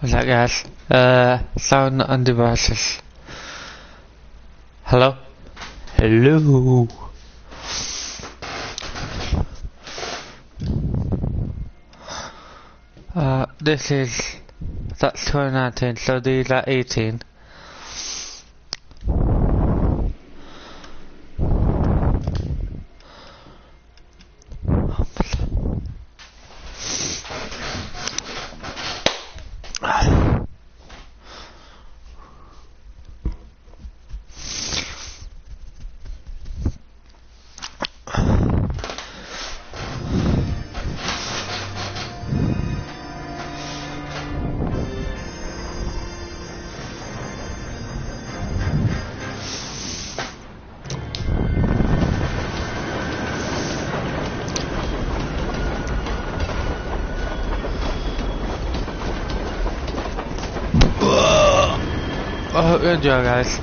What's that, guys? Sound on devices. Hello? Hello? This is... That's 2019, so these are 18. I hope you enjoy, guys.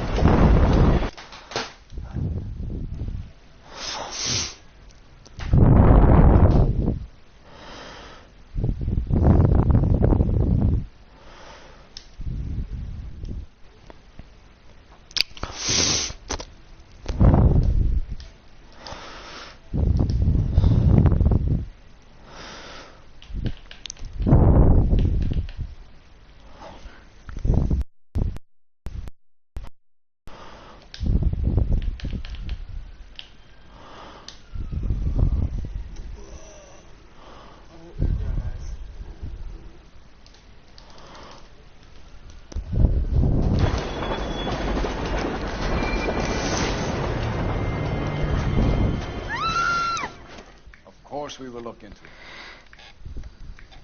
We will look into it.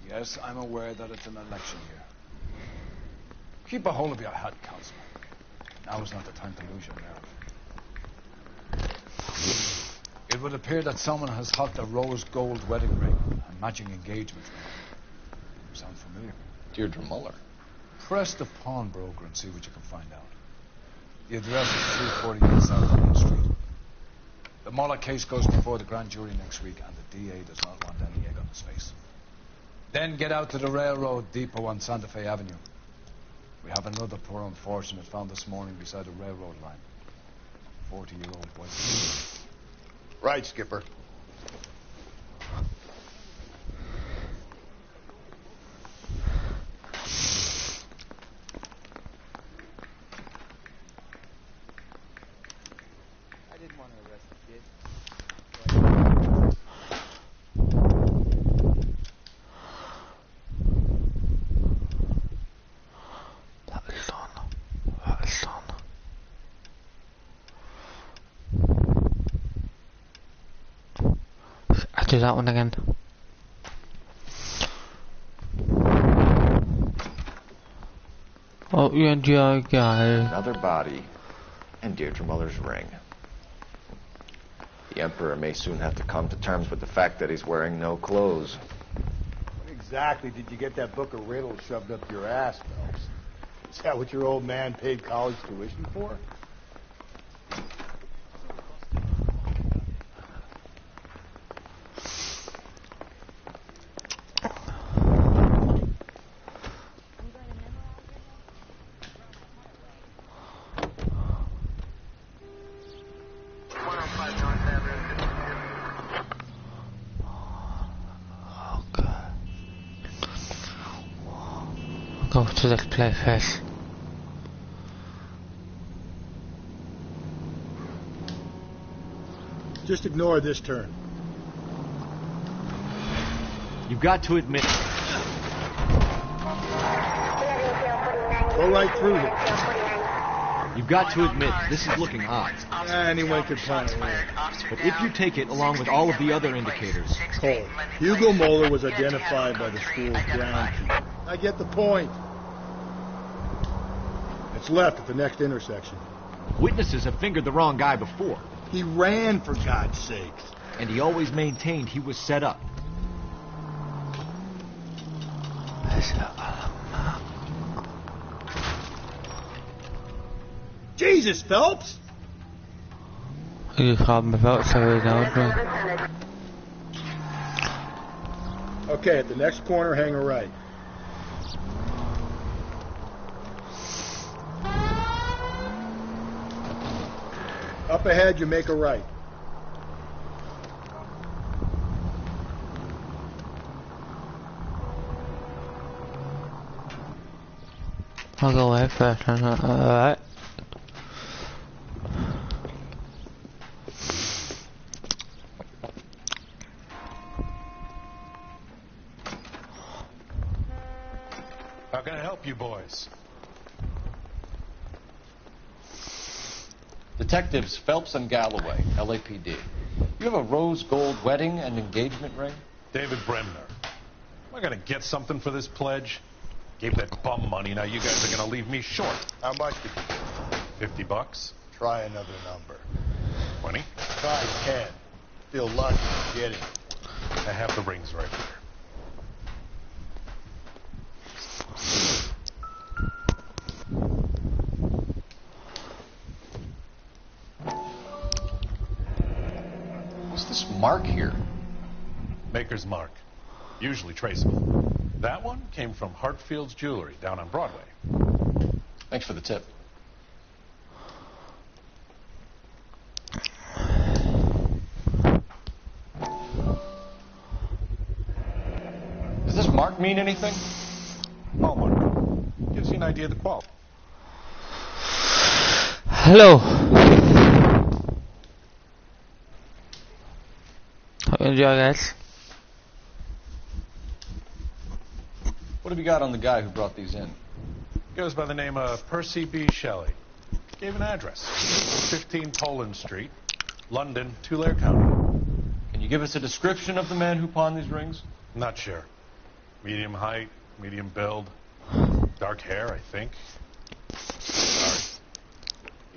Yes, I'm aware that it's an election year. Keep a hold of your head, Councilman. Now is not the time to lose your nerve. It would appear that someone has hocked a rose gold wedding ring and matching engagement ring. Sound familiar? Deirdre Muller. Press the pawnbroker and see what you can find out. The address is 348 South London Street. The Muller case goes before the grand jury next week, and the DA does not want any egg on his face. Then get out to the railroad depot on Santa Fe Avenue. We have another poor unfortunate found this morning beside a railroad line. 40-year-old white. Right, Skipper. Do that one again. Oh, you enjoy, guys. Another body and Deirdre Muller's ring. The Emperor may soon have to come to terms with the fact that he's wearing no clothes. What exactly did you get that book of riddles shoved up your ass, Phelps? Is that what your old man paid college tuition for? Go to this place first. Just ignore this turn. You've got to admit... Go right through here. You've got to admit, this is looking odd. Anyone could plan it wrong. But if you take it along with all of the other indicators... Cole, Hugo Moeller was identified by the school's groundskeeper. I get the point. It's left at the next intersection. Witnesses have fingered the wrong guy before. He ran, for God's sakes. And he always maintained he was set up. Jesus, Phelps! You called me Phelps, so he knows me. Okay, at the next corner, hang a right. Up ahead, you make a right. I'll go away first. Alright. How can I help you boys? Detectives Phelps and Galloway, LAPD. You have a rose gold wedding and engagement ring? David Bremner. Am I gonna get something for this pledge? Gave that bum money, now you guys are gonna leave me short. How much did you get? $50? Try another number. 20? Try 10. Feel lucky to get it. I have the rings right here. What's this mark here? Maker's mark. Usually traceable. That one came from Hartfield's Jewelry down on Broadway. Thanks for the tip. Does this mark mean anything? Hallmark. Gives you an idea of the quality. Hello. Hope you enjoy, guys. What have you got on the guy who brought these in? Goes by the name of Percy B. Shelley. Gave an address. 15 Poland Street, London, Tulare County. Can you give us a description of the man who pawned these rings? Not sure. Medium height, medium build. Dark hair, I think. Sorry.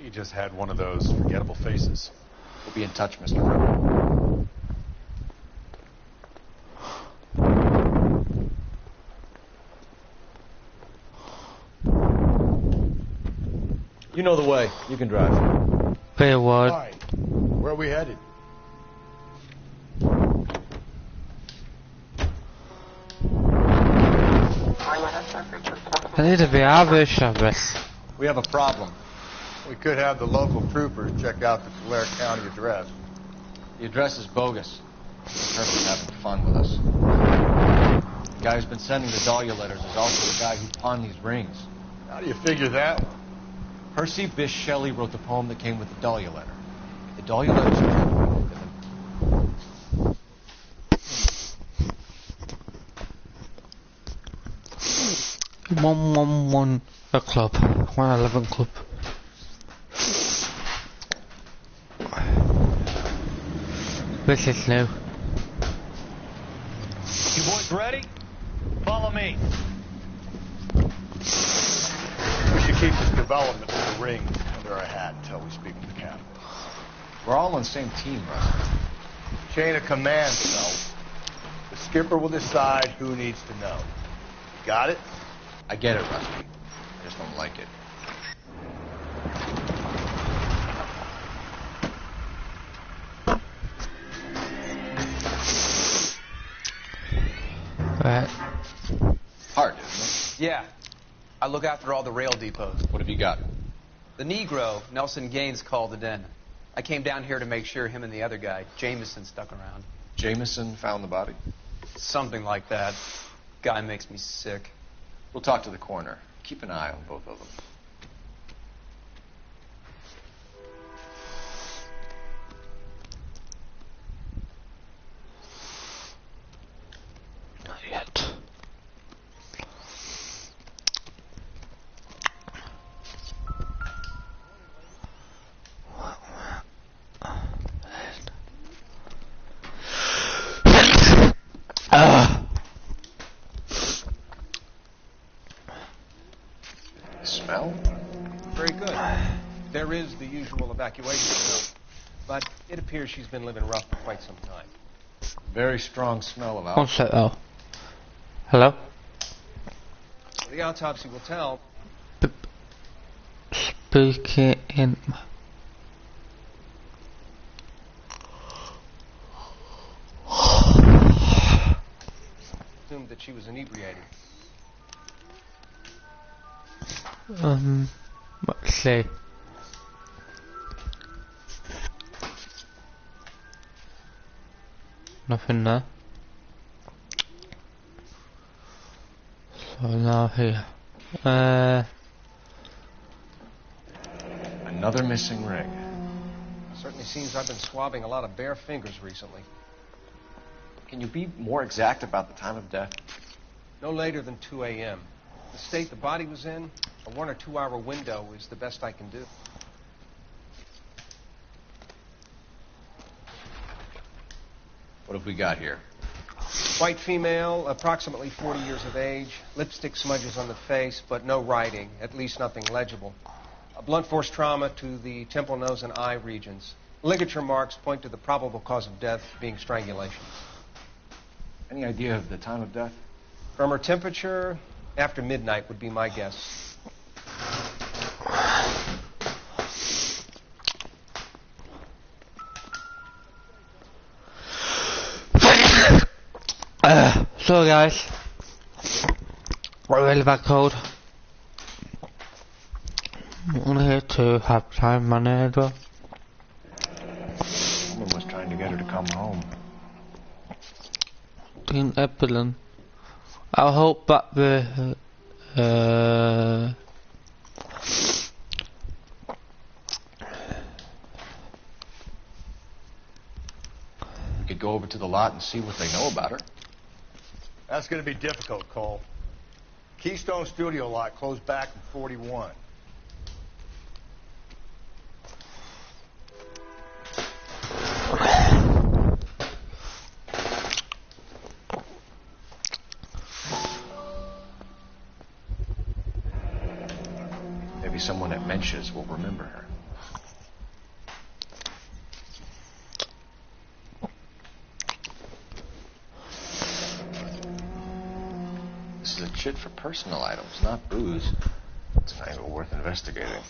He just had one of those forgettable faces. We'll be in touch, Mr. Bremner. You know the way. You can drive. Wait, what? Fine. Where are we headed? I need to be average of this. We have a problem. We could have the local troopers check out the Tulare County address. The address is bogus. The person's having fun with us. The guy who's been sending the Dahlia letters is also the guy who pawned these rings. How do you figure that one? Percy Bysshe Shelley wrote the poem that came with the Dahlia letter. The Dahlia letters are true. 111 a club. 111 club. This is new. You boys ready? Follow me. We should keep this development of the ring under our hat until we speak with the captain. We're all on the same team, Russ. Chain of command, so the skipper will decide who needs to know. Got it? I get it, Rusty. I just don't like it. Right. Hard, isn't Yeah. I look after all the rail depots. it? What have you got? The Negro, Nelson Gaines, called it in. I came down here to make sure him and the other guy, Jameson, stuck around. Jameson found the body? Something like that. Guy makes me sick. We'll talk to the coroner. Keep an eye on both of them. Not yet. Smell? Very good. There is the usual evacuation smell, but it appears she's been living rough for quite some time. Very strong smell of One alcohol. sec though. Hello? The autopsy will tell. Speaking in. Assumed that she was inebriated. Let's see. Nothing there. So now here. Another missing ring. Certainly seems I've been swabbing a lot of bare fingers recently. Can you be more exact about the time of death? No later than 2 a.m. The state the body was in, a 1 or 2 hour window is the best I can do. What have we got here? White female, approximately 40 years of age, lipstick smudges on the face, but no writing, at least nothing legible. A blunt force trauma to the temple, nose, and eye regions. Ligature marks point to the probable cause of death being strangulation. Any idea of the time of death? From her temperature, after midnight would be my guess. So guys, really bad cold. I'm here to have time money as well. Someone was trying to get her to come home. In Eppelen. I hope that the We could go over to the lot and see what they know about her. That's going to be difficult, Cole. Keystone Studio lot closed back in 41. Maybe someone at Mensch's will remember her. This is a chit for personal items, not booze. It's an angle worth investigating.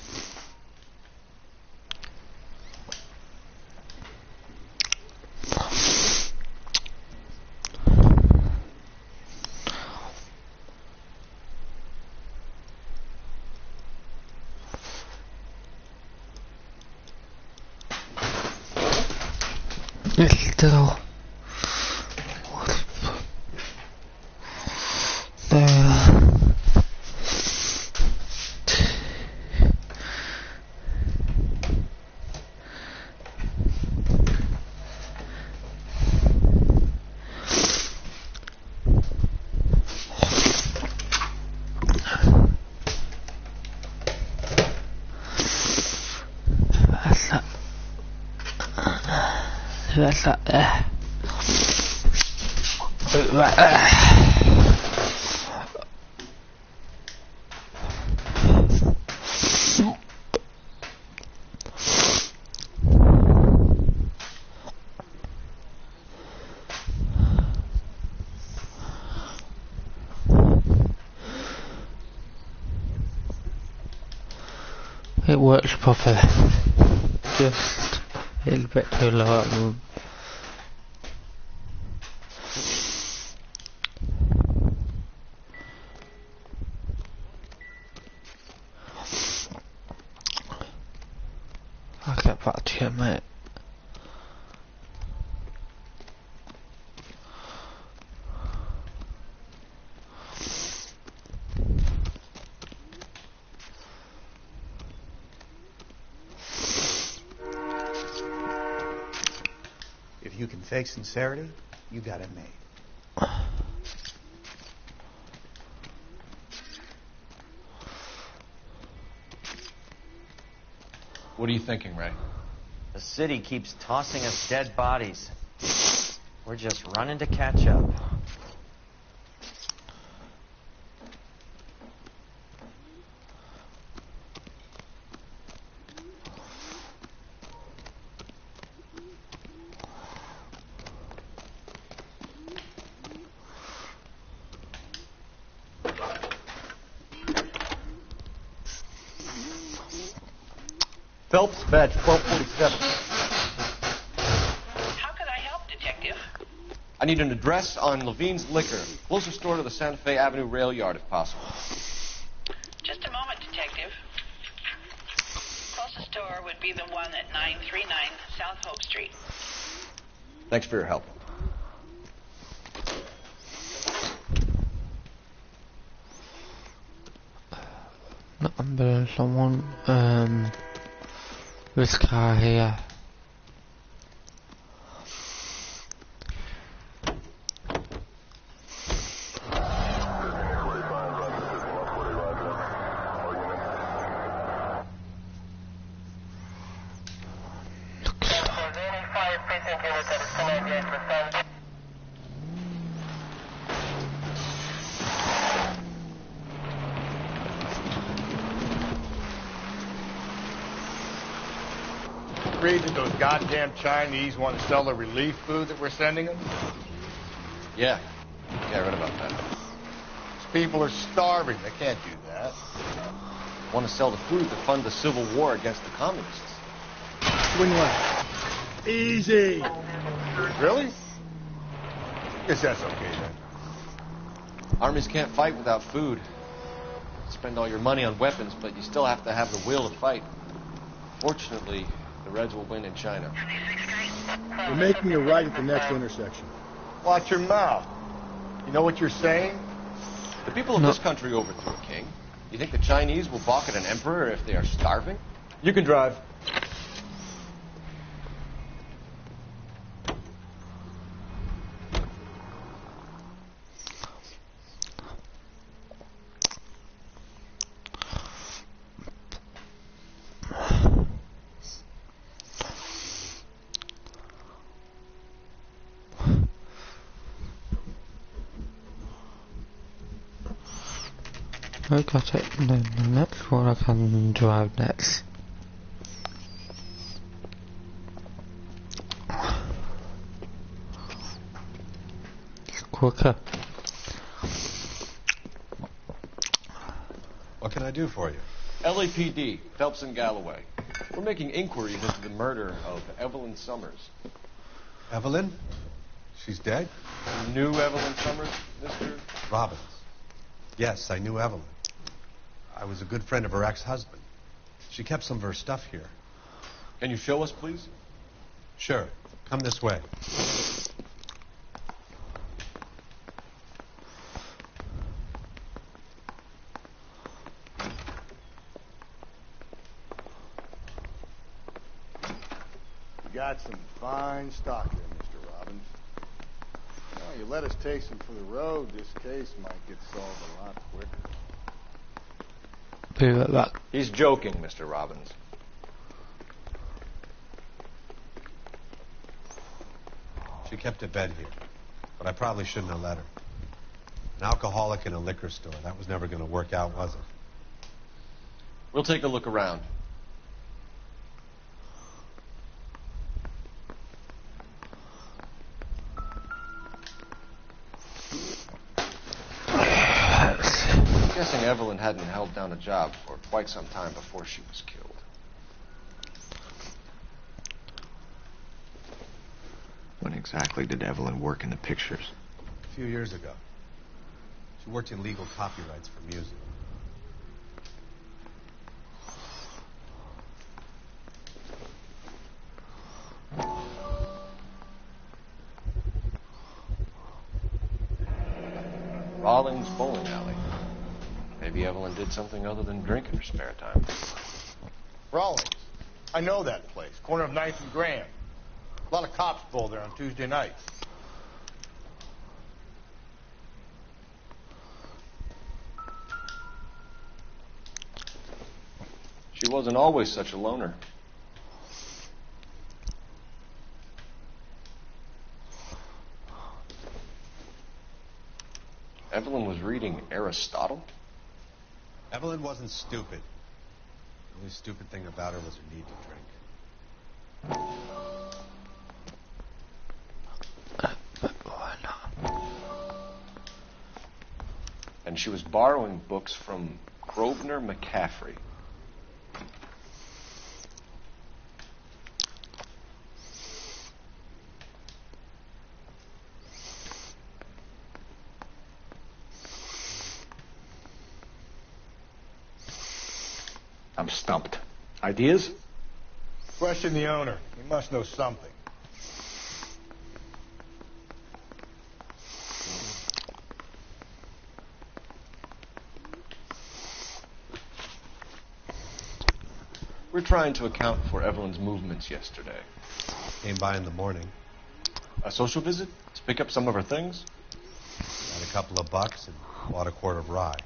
still there. That's that there. Right there. It works properly. Just a little bit too low at the moment. I'll get back to you, mate. If you can fake sincerity, you got it made. What are you thinking, Ray? The city keeps tossing us dead bodies. We're just running to catch up. Phelps, badge 1247. How can I help, Detective? I need an address on Levine's Liquor. Closest store to the Santa Fe Avenue rail yard, if possible. Just a moment, Detective. Closest store would be the one at 939 South Hope Street. Thanks for your help. Not ambulance, I want this car here. Agreed that those goddamn Chinese want to sell the relief food that we're sending them? Yeah. Yeah, I read about that. These people are starving. They can't do that. Want to sell the food to fund the civil war against the communists. Swing left. Easy. Really? Guess that's okay then. Armies can't fight without food. Spend all your money on weapons, but you still have to have the will to fight. Fortunately, the Reds will win in China. We're making a right at the next intersection. Watch your mouth. You know what you're saying? The people of this country overthrew a king. You think the Chinese will balk at an emperor if they are starving? You can drive. I got it. Then the next one I can drive next. It's quicker. What can I do for you? LAPD, Phelps and Galloway. We're making inquiries into the murder of Evelyn Summers. Evelyn? She's dead? You knew Evelyn Summers, Mr. Robbins. Yes, I knew Evelyn. I was a good friend of her ex-husband. She kept some of her stuff here. Can you show us, please? Sure. Come this way. You got some fine stock there, Mr. Robbins. Well, you let us take some for the road, this case might get solved a lot quicker. Be right back. He's joking, Mr. Robbins. She kept a bed here, but I probably shouldn't have let her. An alcoholic in a liquor store. That was never going to work out, was it? We'll take a look around. I'm guessing Evelyn hadn't held down a job for quite some time before she was killed. When exactly did Evelyn work in the pictures? A few years ago. She worked in legal copyrights for music. Rawlings Bowling Alley. Maybe Evelyn did something other than drink in her spare time. Rawlings. I know that place. Corner of 9th and Grand. A lot of cops pull there on Tuesday nights. She wasn't always such a loner. Evelyn was reading Aristotle? Evelyn wasn't stupid. The only stupid thing about her was her need to drink. And she was borrowing books from Grosvenor McCaffrey. I'm stumped. Ideas? Question the owner. He must know something. We're trying to account for Evelyn's movements yesterday. Came by in the morning. A social visit? To pick up some of her things? Got a couple of bucks and bought a quart of rye.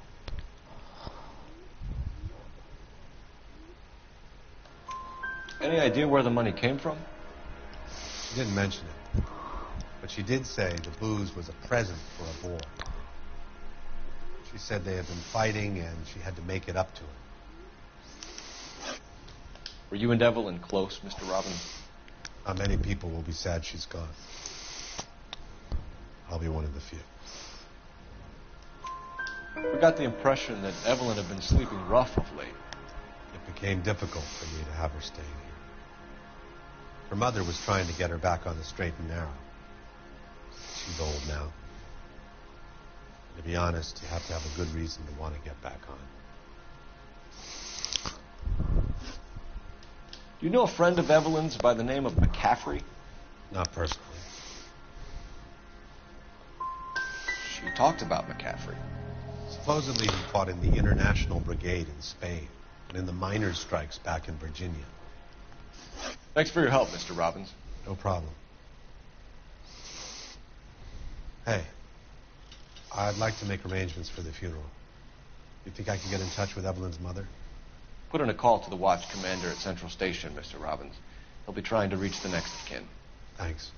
Any idea where the money came from? She didn't mention it. But she did say the booze was a present for a boy. She said they had been fighting and she had to make it up to him. Were you and Evelyn close, Mr. Robbins? Not many people will be sad she's gone. I'll be one of the few. We got the impression that Evelyn had been sleeping rough of late. It became difficult for me to have her staying here. Her mother was trying to get her back on the straight and narrow. She's old now. To be honest, you have to have a good reason to want to get back on. Do you know a friend of Evelyn's by the name of McCaffrey? Not personally. She talked about McCaffrey. Supposedly he fought in the International Brigade in Spain and in the miners' strikes back in Virginia. Thanks for your help, Mr. Robbins. No problem. Hey, I'd like to make arrangements for the funeral. You think I can get in touch with Evelyn's mother? Put in a call to the watch commander at Central Station, Mr. Robbins. He'll be trying to reach the next of kin. Thanks.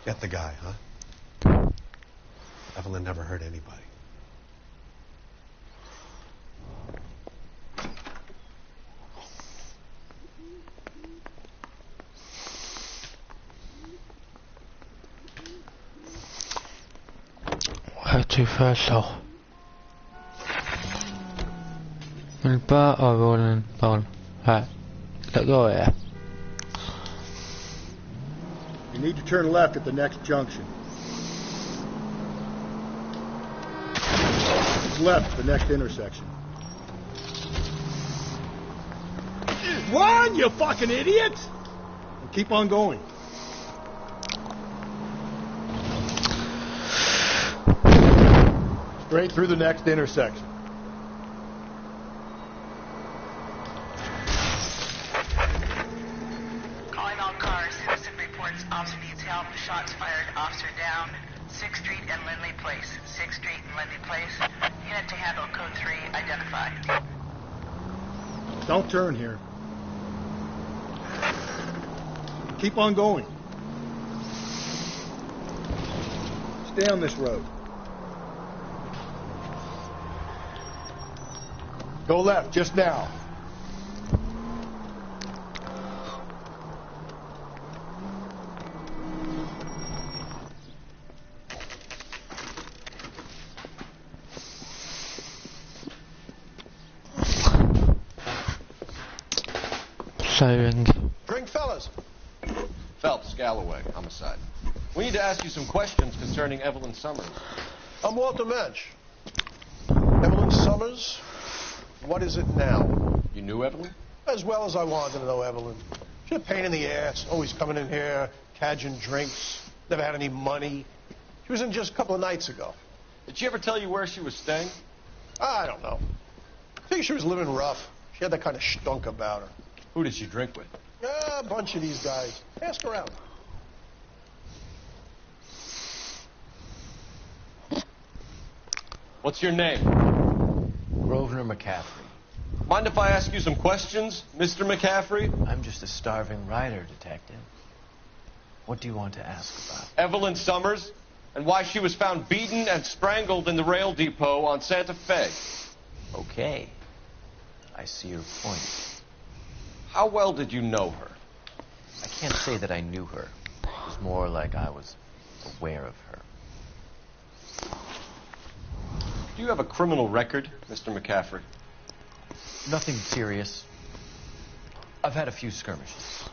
Get the guy, huh? Evelyn never hurt anybody. Where to first off? الباء أو بول ها let go yeah. You need to turn left at the next junction. Left at the next intersection. Run, you fucking idiot! And keep on going. Straight through the next intersection. Calling all cars. Citizen reports officer needs help. Shots fired. Officer down. 6th Street and Lindley Place. 6th Street and Lindley Place. Unit to handle code 3 identified. Don't turn here. Keep on going. Stay on this road. Go left just now. Siren. Drink, fellas. Phelps, Galloway, homicide. We need to ask you some questions concerning Evelyn Summers. I'm Walter Mensch. Evelyn Summers. What is it now? You knew Evelyn? As well as I wanted to know Evelyn. She's a pain in the ass, always coming in here, cadging drinks, never had any money. She was in just a couple of nights ago. Did she ever tell you where she was staying? I don't know. I think she was living rough. She had that kind of stunk about her. Who did she drink with? A bunch of these guys. Ask around. What's your name? Grosvenor McCaffrey. Mind if I ask you some questions, Mr. McCaffrey? I'm just a starving writer, detective. What do you want to ask about? Evelyn Summers, and why she was found beaten and strangled in the rail depot on Santa Fe. Okay. I see your point. How well did you know her? I can't say that I knew her. It was more like I was aware of her. Do you have a criminal record, Mr. McCaffrey? Nothing serious. I've had a few skirmishes.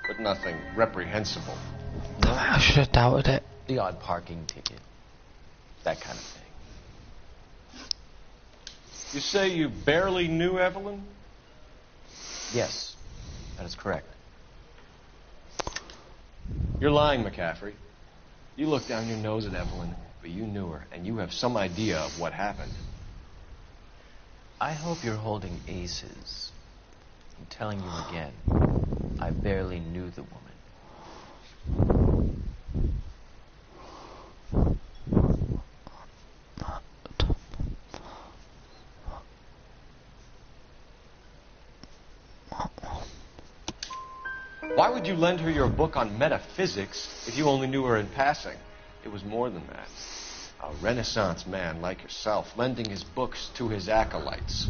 But nothing reprehensible. No, I should have doubted it. the odd parking ticket. That kind of thing. You say you barely knew Evelyn? Yes, that is correct. You're lying, McCaffrey. You looked down your nose at Evelyn, but you knew her, and you have some idea of what happened. I hope you're holding aces. I'm telling you again, I barely knew the woman. Why would you lend her your book on metaphysics if you only knew her in passing? It was more than that. A Renaissance man like yourself, lending his books to his acolytes.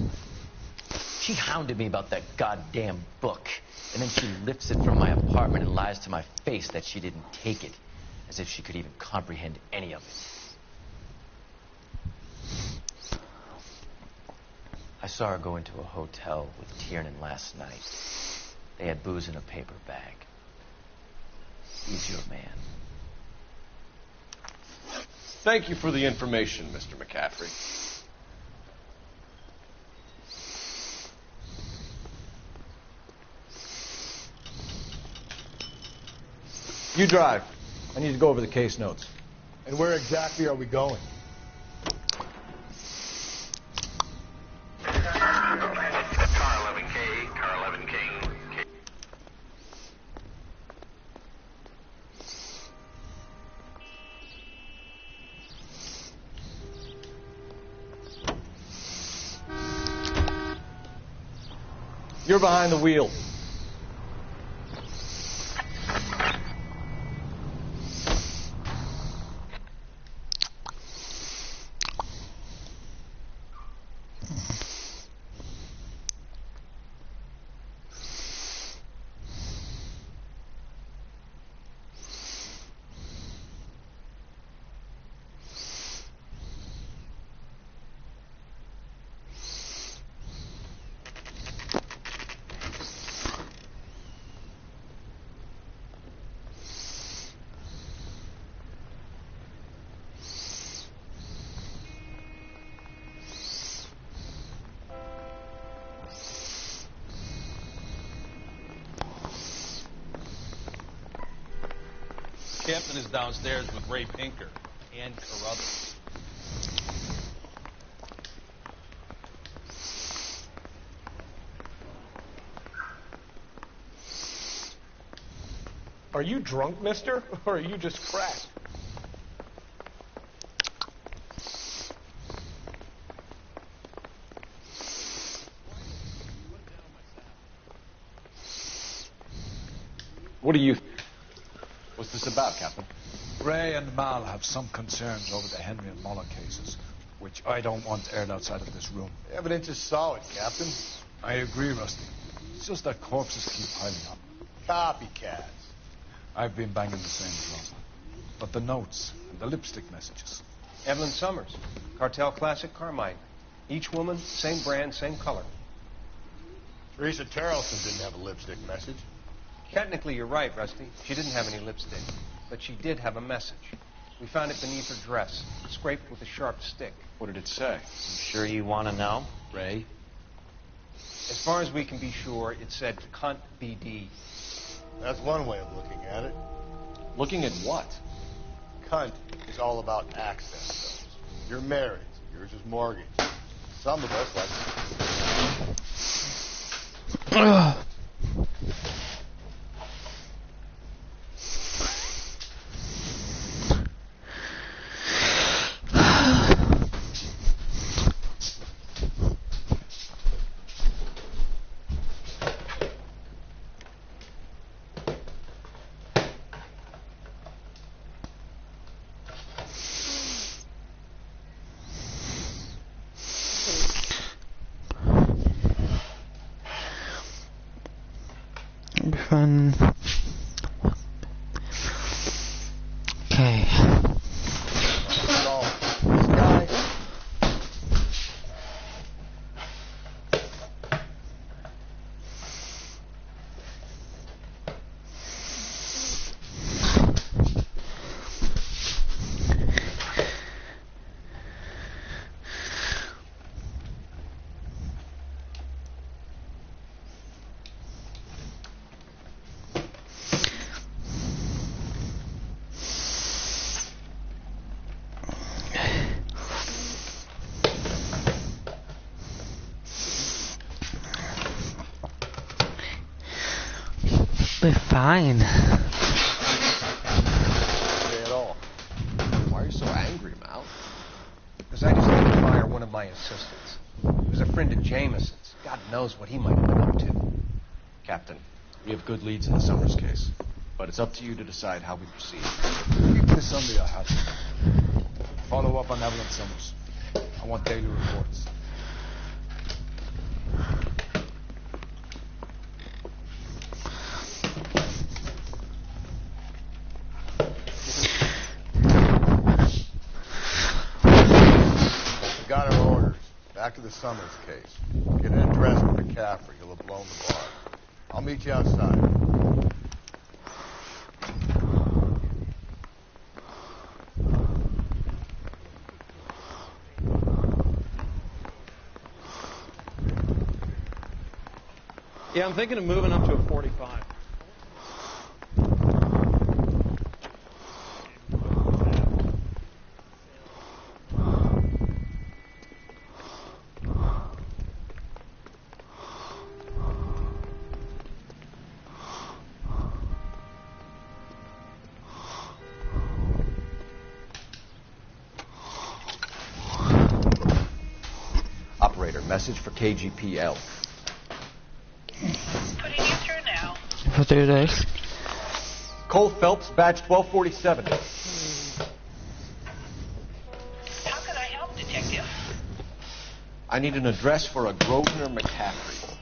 She hounded me about that goddamn book, and then she lifts it from my apartment and lies to my face that she didn't take it, as if she could even comprehend any of it. I saw her go into a hotel with Tiernan last night. They had booze in a paper bag. He's your man. Thank you for the information, Mr. McCaffrey. You drive. I need to go over the case notes. And where exactly are we going? Car 11K, car 11K. You're behind the wheel. Captain is downstairs with Ray Pinker and Carruthers. Are you drunk, mister? Or are you just cracked? What do you... What's this about, Captain? Ray and Mal have some concerns over the Henry and Muller cases, which I don't want aired outside of this room. The evidence is solid, Captain. I agree, Rusty. It's just that corpses keep piling up. Copycats. I've been banging the same drum. But the notes and the lipstick messages. Evelyn Summers, Cartel Classic Carmine. Each woman, same brand, same color. Teresa Tarleton didn't have a lipstick message. Technically, you're right, Rusty. She didn't have any lipstick, but she did have a message. We found it beneath her dress, scraped with a sharp stick. What did it say? You sure you want to know? Ray? As far as we can be sure, it said cunt BD. That's one way of looking at it. Looking at what? Cunt is all about access, though. You're married. Yours is mortgage. Some of us like... Fun. Okay. This guy... be fine. Say it all. Why are you so angry, Mal? Because I just had to fire one of my assistants. He was a friend of Jameson's. God knows what he might have been up to. Captain, we have good leads in the Summers case, but it's up to you to decide how we proceed. Keep this under your hat. Follow up on Evelyn Summers. I want daily reports. Got our orders. Back to the Summers case. Get an address for McCaffrey. He'll have blown the bar. I'll meet you outside. Yeah, I'm thinking of moving up to a 45. Operator, message for KGPL. Putting you through now. If I do this. Cole Phelps, badge 1247. How can I help, Detective? I need an address for a Grosvenor McCaffrey.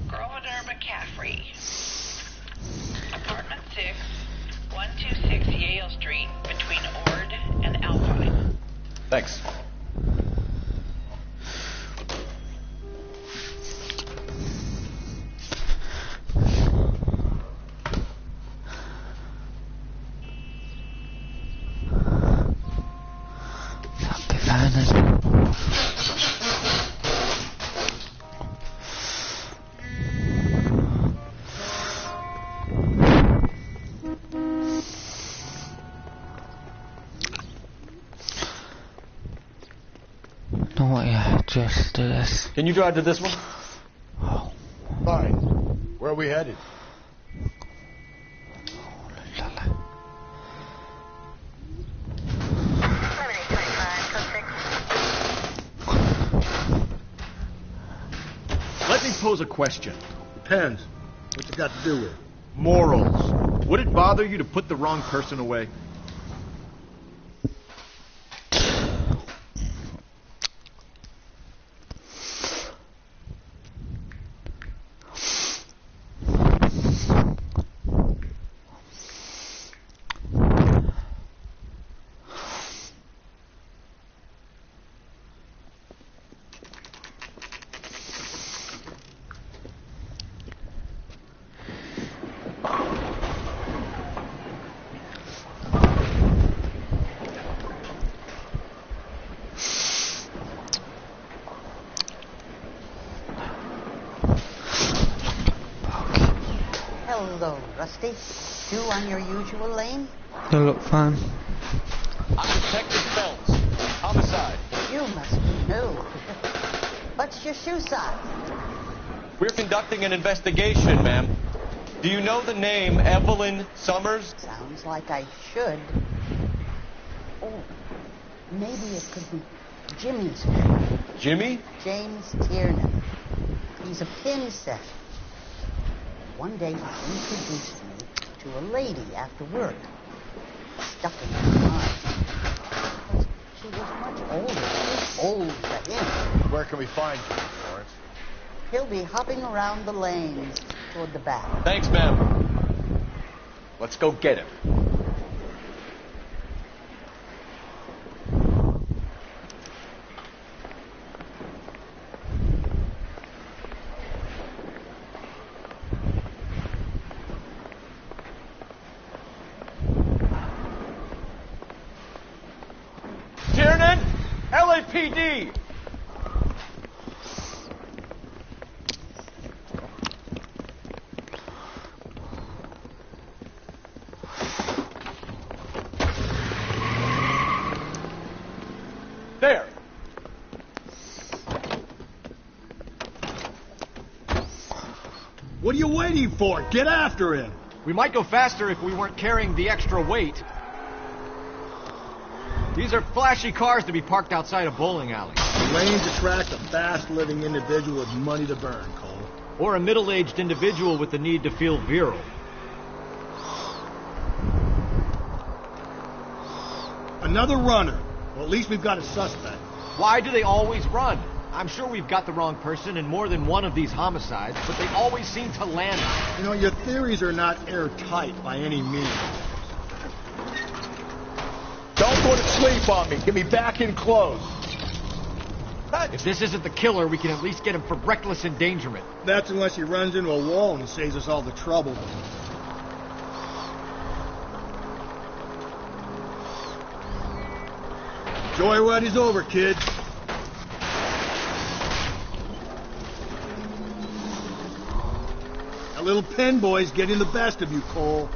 Grosvenor McCaffrey. Apartment 6, 126 Yale Street, between Ord and Alpine. Thanks. That'll be fine then. No, what, yeah, just do this. Can you drive to this one? Fine. Where are we headed? Let me pose a question. Depends. What's it got to do with? Morals. Would it bother you to put the wrong person away? Hello, Rusty. You on your usual lane? You look fine. Detective Phelps. Homicide. You must be new. What's your shoe size? We're conducting an investigation, ma'am. Do you know the name Evelyn Summers? Sounds like I should. Oh, maybe it could be Jimmy's friend. Jimmy? James Tiernan. He's a pin setter. One day he introduced me to a lady after work. Stuck in my mind. She was much older. Old to him. Where can we find you, Lawrence? He'll be hopping around the lanes toward the back. Thanks, ma'am. Let's go get him. Tiernan, LAPD. There. What are you waiting for? Get after him! We might go faster if we weren't carrying the extra weight. These are flashy cars to be parked outside a bowling alley. The lanes attract a fast-living individual with money to burn, Cole. Or a middle-aged individual with the need to feel virile. Another runner. Well, at least we've got a suspect. Why do they always run? I'm sure we've got the wrong person in more than one of these homicides, but they always seem to land on it. You know, your theories are not airtight by any means. Don't go to sleep on me. Get me back in close. If this isn't the killer, we can at least get him for reckless endangerment. That's unless he runs into a wall and saves us all the trouble. Joyride's over, kid. That little pen boy's getting the best of you, Cole.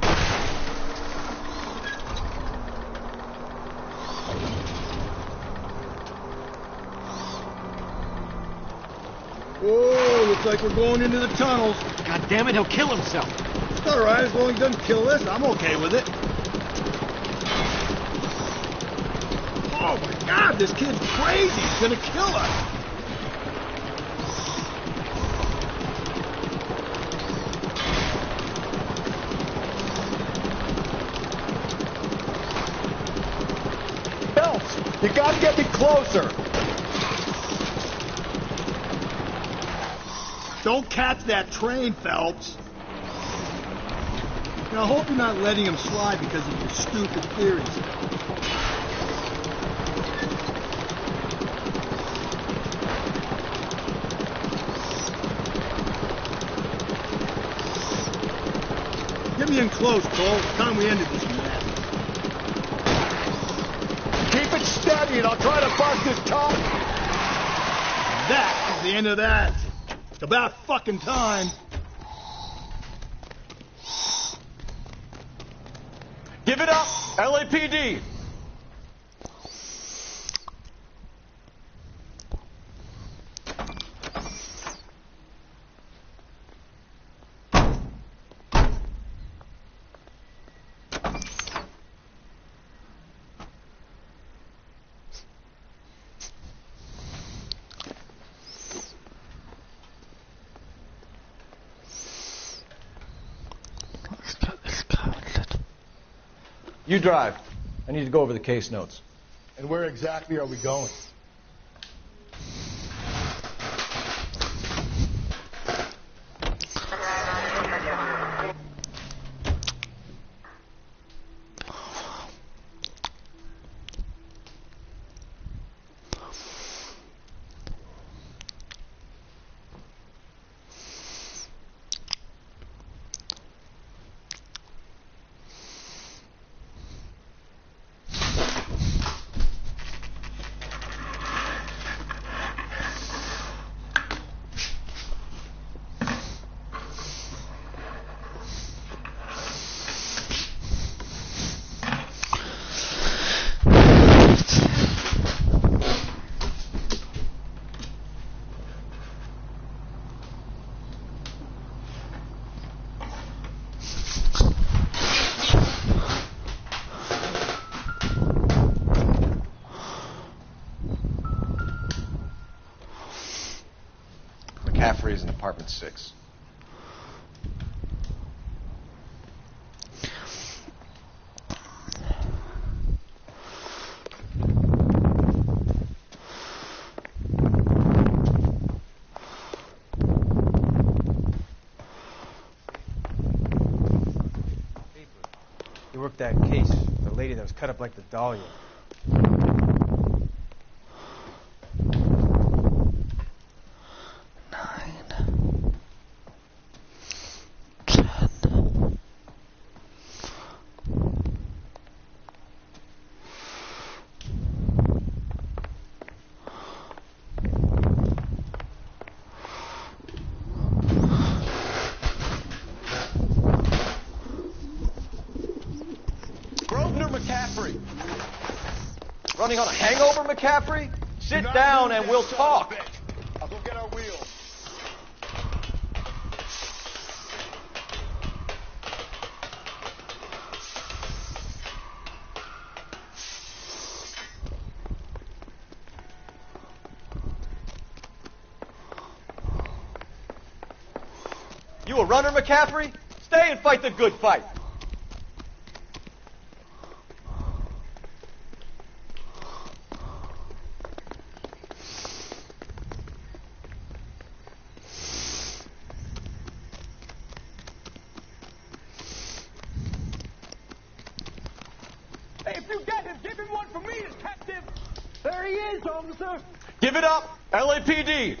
Whoa, looks like we're going into the tunnels. God damn it, he'll kill himself. It's all right, as long as he doesn't kill us, I'm okay with it. Oh my God, this kid's crazy. He's gonna kill us. Phelps, you gotta get me closer. Don't catch that train, Phelps. Now, I hope you're not letting him slide because of your stupid theories. Get me in close, Cole. It's time we ended this mess. Keep it steady and I'll try to bust his tongue. That is the end of that. It's about fucking time. Give it up, LAPD. You drive. I need to go over the case notes. And where exactly are we going? McCaffrey is in apartment 6. He worked that case, the lady that was cut up like the dahlia. McCaffrey. Running on a hangover, McCaffrey? Sit down and we'll talk. I'll go get our wheels. You a runner, McCaffrey? Stay and fight the good fight. Hey, if you get him, give him one for me, detective. There he is, officer. Give it up, LAPD.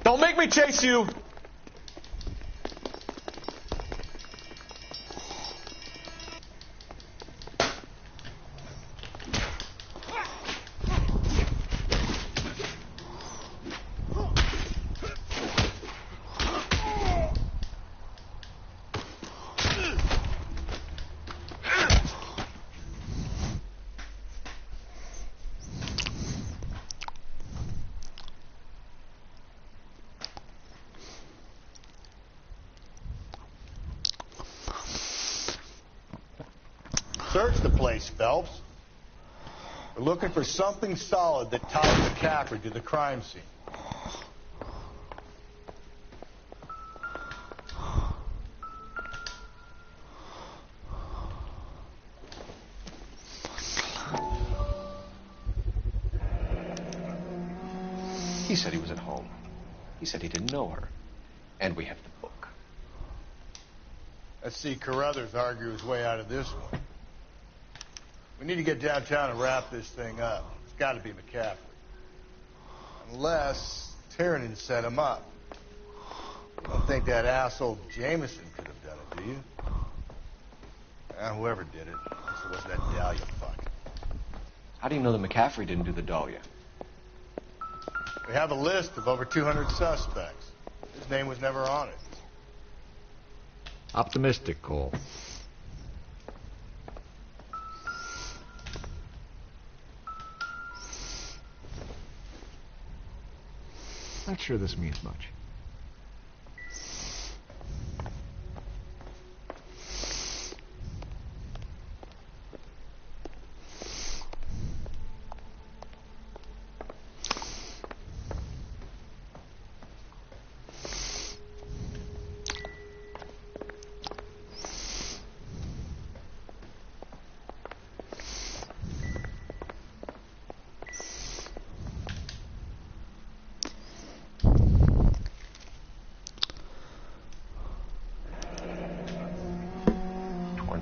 Don't make me chase you. Search the place, Phelps. We're looking for something solid that ties McCaffrey to the crime scene. He said he was at home. He said he didn't know her. And we have the book. Let's see Carruthers argue his way out of this one. We need to get downtown and wrap this thing up. It's got to be McCaffrey. Unless Tiernan set him up. You don't think that asshole Jameson could have done it, do you? Whoever did it. At least it wasn't that Dahlia fuck. How do you know that McCaffrey didn't do the Dahlia? We have a list of over 200 suspects. His name was never on it. Optimistic, Cole. Not sure this means much.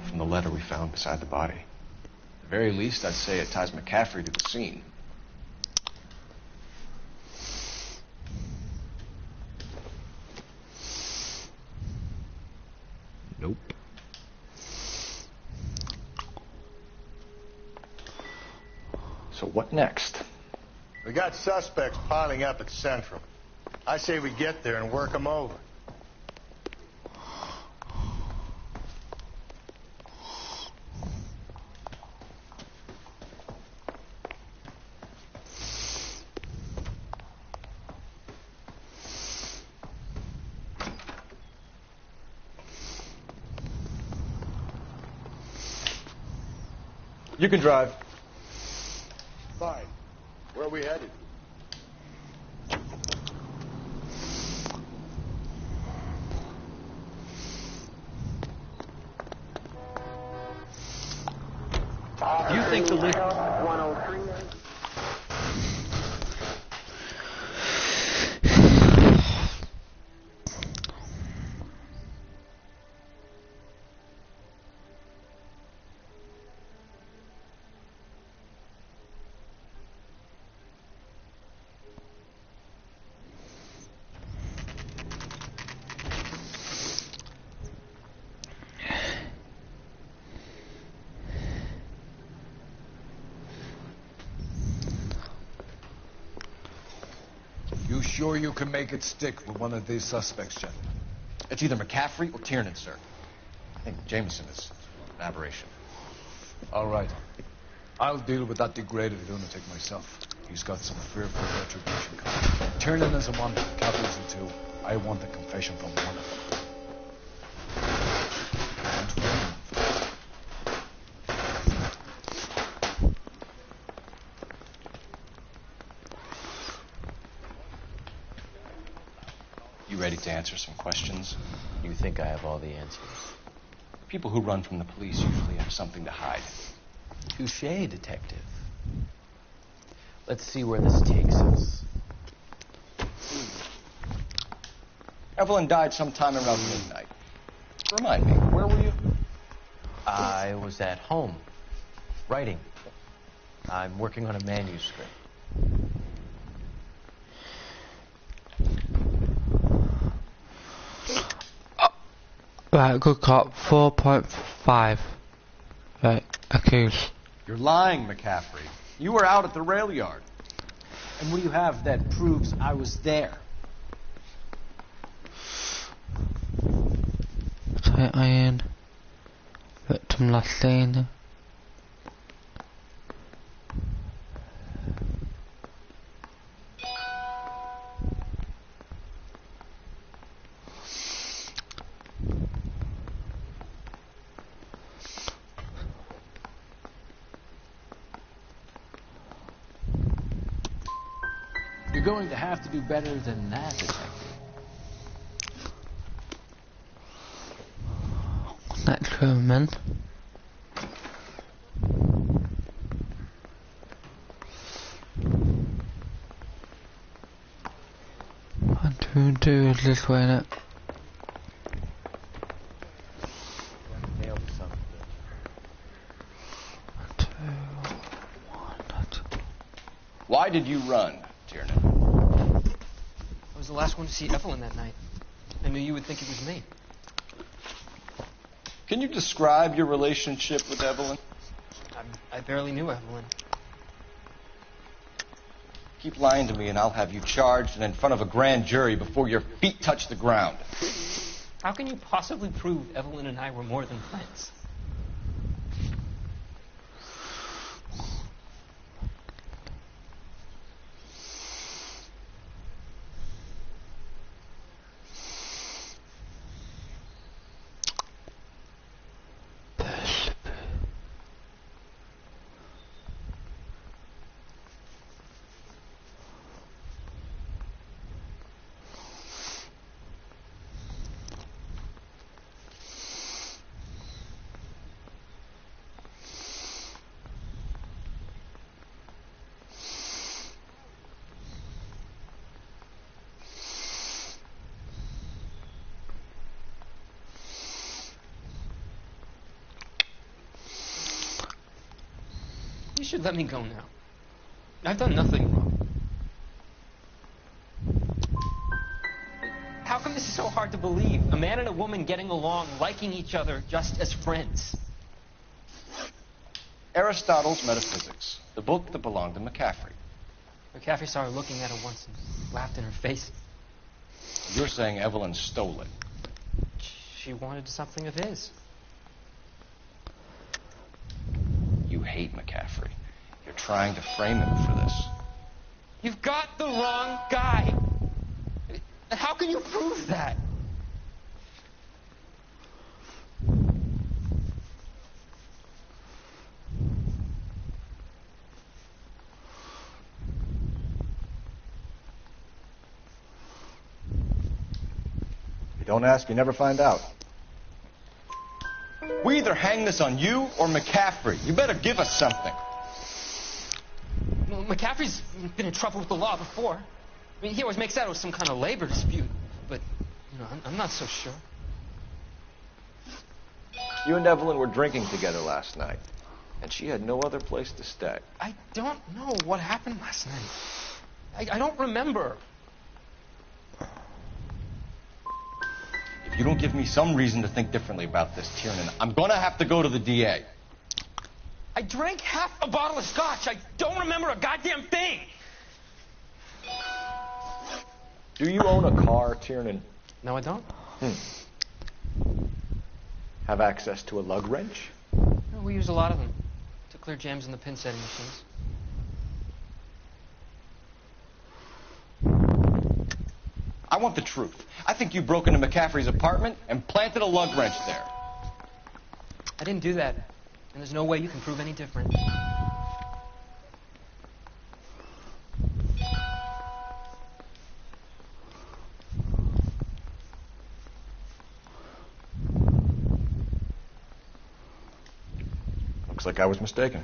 From the letter we found beside the body. At the very least, I'd say it ties McCaffrey to the scene. Nope. So what next? We got suspects piling up at Central. I say we get there and work them over. You can drive. Fine. Where are we headed? Do you think the lift... You sure you can make it stick with one of these suspects, gentlemen? It's either McCaffrey or Tiernan, sir. I think Jameson is an aberration. All right. I'll deal with that degraded lunatic myself. He's got some fearful retribution coming. Tiernan is a one, Catherine's a two. I want the confession from one of them. You ready to answer some questions? You think I have all the answers? People who run from the police usually have something to hide. Touché, detective. Let's see where this takes us. Evelyn died sometime around midnight. Remind me, where were you? I was at home, writing. I'm working on a manuscript. Right, good cop, 4.5. Right, accused. You're lying, McCaffrey. You were out at the rail yard. And what do you have that proves I was there? Tight iron. Victim last seen. You're going to have to do better than that, detective. Next woman. One, two, two is this way, innit? Why did you run, Tiernan? I was the last one to see Evelyn that night. I knew you would think it was me. Can you describe your relationship with Evelyn? I barely knew Evelyn. Keep lying to me and I'll have you charged and in front of a grand jury before your feet touch the ground. How can you possibly prove Evelyn and I were more than friends? You should let me go now. I've done nothing wrong. How come this is so hard to believe? A man and a woman getting along, liking each other just as friends. Aristotle's Metaphysics, the book that belonged to McCaffrey. McCaffrey saw her looking at her once and laughed in her face. You're saying Evelyn stole it. She wanted something of his. You hate McCaffrey. You're trying to frame him for this. You've got the wrong guy. How can you prove that? You don't ask, you never find out. We either hang this on you or McCaffrey. You better give us something. Well, McCaffrey's been in trouble with the law before. I mean, he always makes out it was some kind of labor dispute. But, you know, I'm not so sure. You and Evelyn were drinking together last night, and she had no other place to stay. I don't know what happened last night. I don't remember. If you don't give me some reason to think differently about this, Tiernan, I'm gonna have to go to the DA. I drank half a bottle of scotch. I don't remember a goddamn thing. Do you own a car, Tiernan? No, I don't. Have access to a lug wrench? No, we use a lot of them to clear jams in the pin setting machines. I want the truth. I think you broke into McCaffrey's apartment and planted a lug wrench there. I didn't do that. And there's no way you can prove any different. Looks like I was mistaken.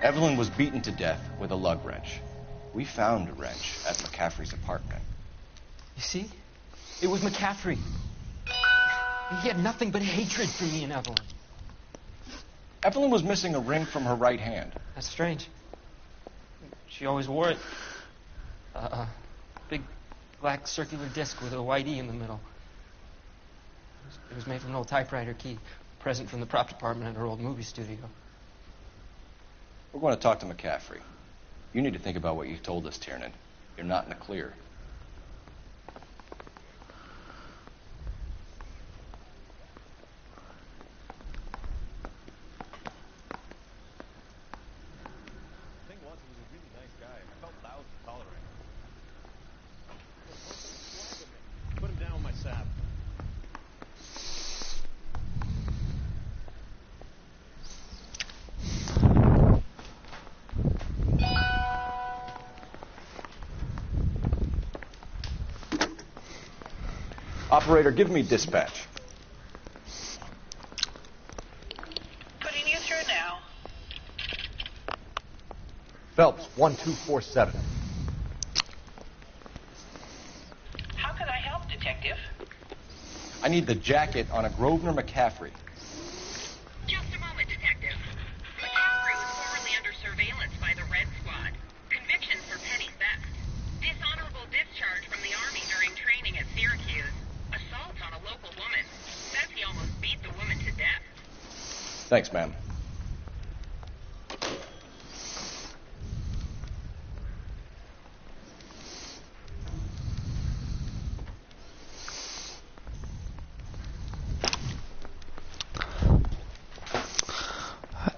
Evelyn was beaten to death with a lug wrench. We found a wrench at McCaffrey's apartment. You see? It was McCaffrey. He had nothing but hatred for me and Evelyn. Evelyn was missing a ring from her right hand. That's strange. She always wore it. Big black circular disc with a white E in the middle. It was made from an old typewriter key, present from the prop department at her old movie studio. We're going to talk to McCaffrey. You need to think about what you told us, Tiernan. You're not in the clear. Put him down with my sap. Operator, give me dispatch. Putting you through now. Phelps, 1247. How can I help, Detective? I need the jacket on a Grosvenor McCaffrey. Just a moment, Detective. McCaffrey was formerly under surveillance by the Red Squad. Convictions for petty theft. Dishonorable discharge from the Army during training at Syracuse. Assault on a local woman. Says he almost beat the woman to death. Thanks, ma'am.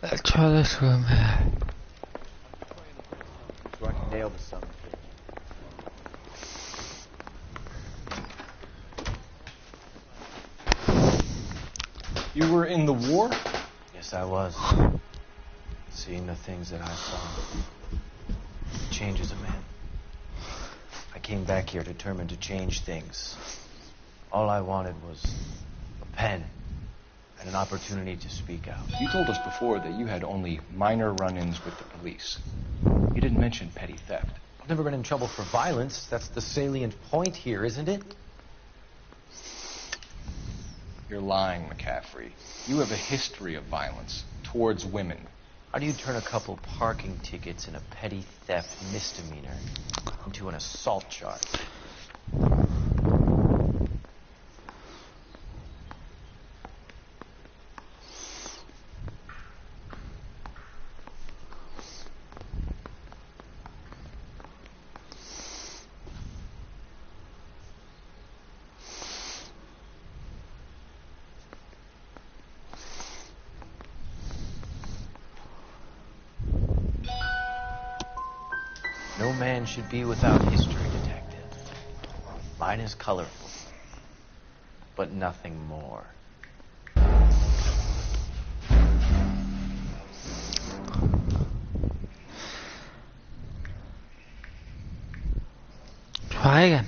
Let's try this room here. So I can nail the summons. You were in the war? Yes, I was. Seeing the things that I saw changes a man. I came back here determined to change things. All I wanted was a pen and an opportunity to speak out. You told us before that you had only minor run-ins with the police. You didn't mention petty theft. I've never been in trouble for violence. That's the salient point here, isn't it? You're lying, McCaffrey. You have a history of violence towards women. How do you turn a couple parking tickets and a petty theft misdemeanor into an assault charge? No man should be without history, Detective. Mine is colorful, but nothing more. Try again.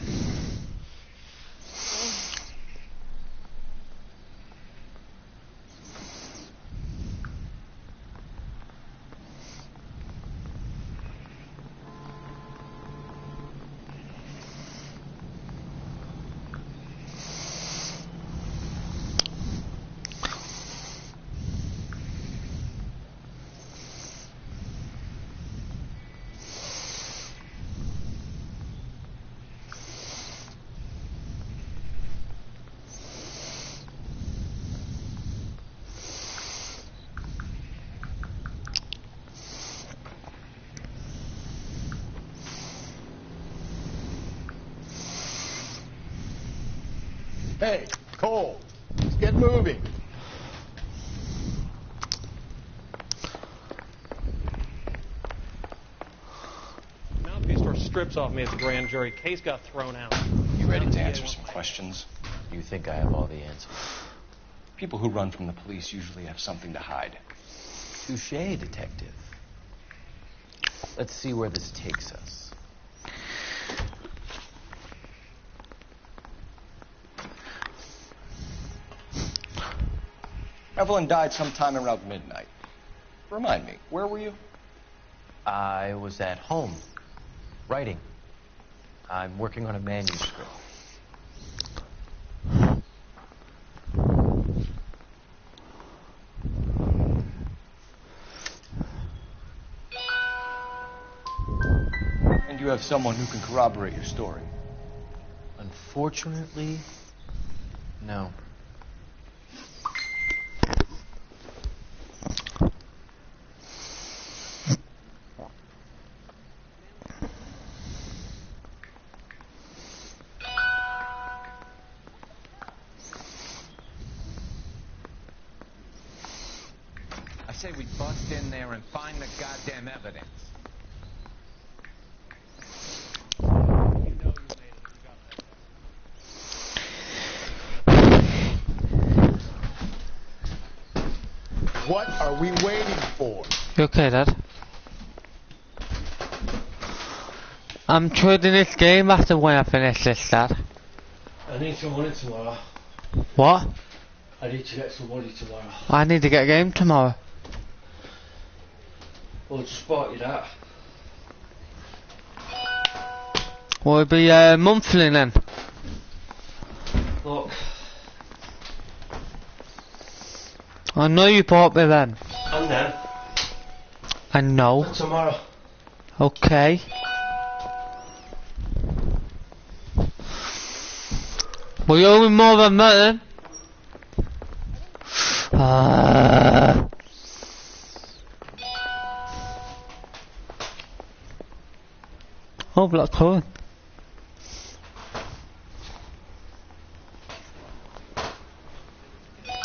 Hey, Cole, let's get moving. Mouthpiece store strips off me at the grand jury. Case got thrown out. You ready to answer some questions? You think I have all the answers? People who run from the police usually have something to hide. Touche, detective. Let's see where this takes us. Evelyn died sometime around midnight. Remind me, where were you? I was at home, writing. I'm working on a manuscript. And you have someone who can corroborate your story? Unfortunately, no. I say we bust in there and find the goddamn evidence. What are we waiting for? You okay, Dad? I'm trading this game after when I finish this, Dad. I need some money tomorrow. What? I need to get some money tomorrow. I need to get a game tomorrow. Well, just bought you that. Will it be monthly then? Look. I know you bought me then. And then? I know. For tomorrow. Okay. Will you owe me more than that then? Oh, black coin.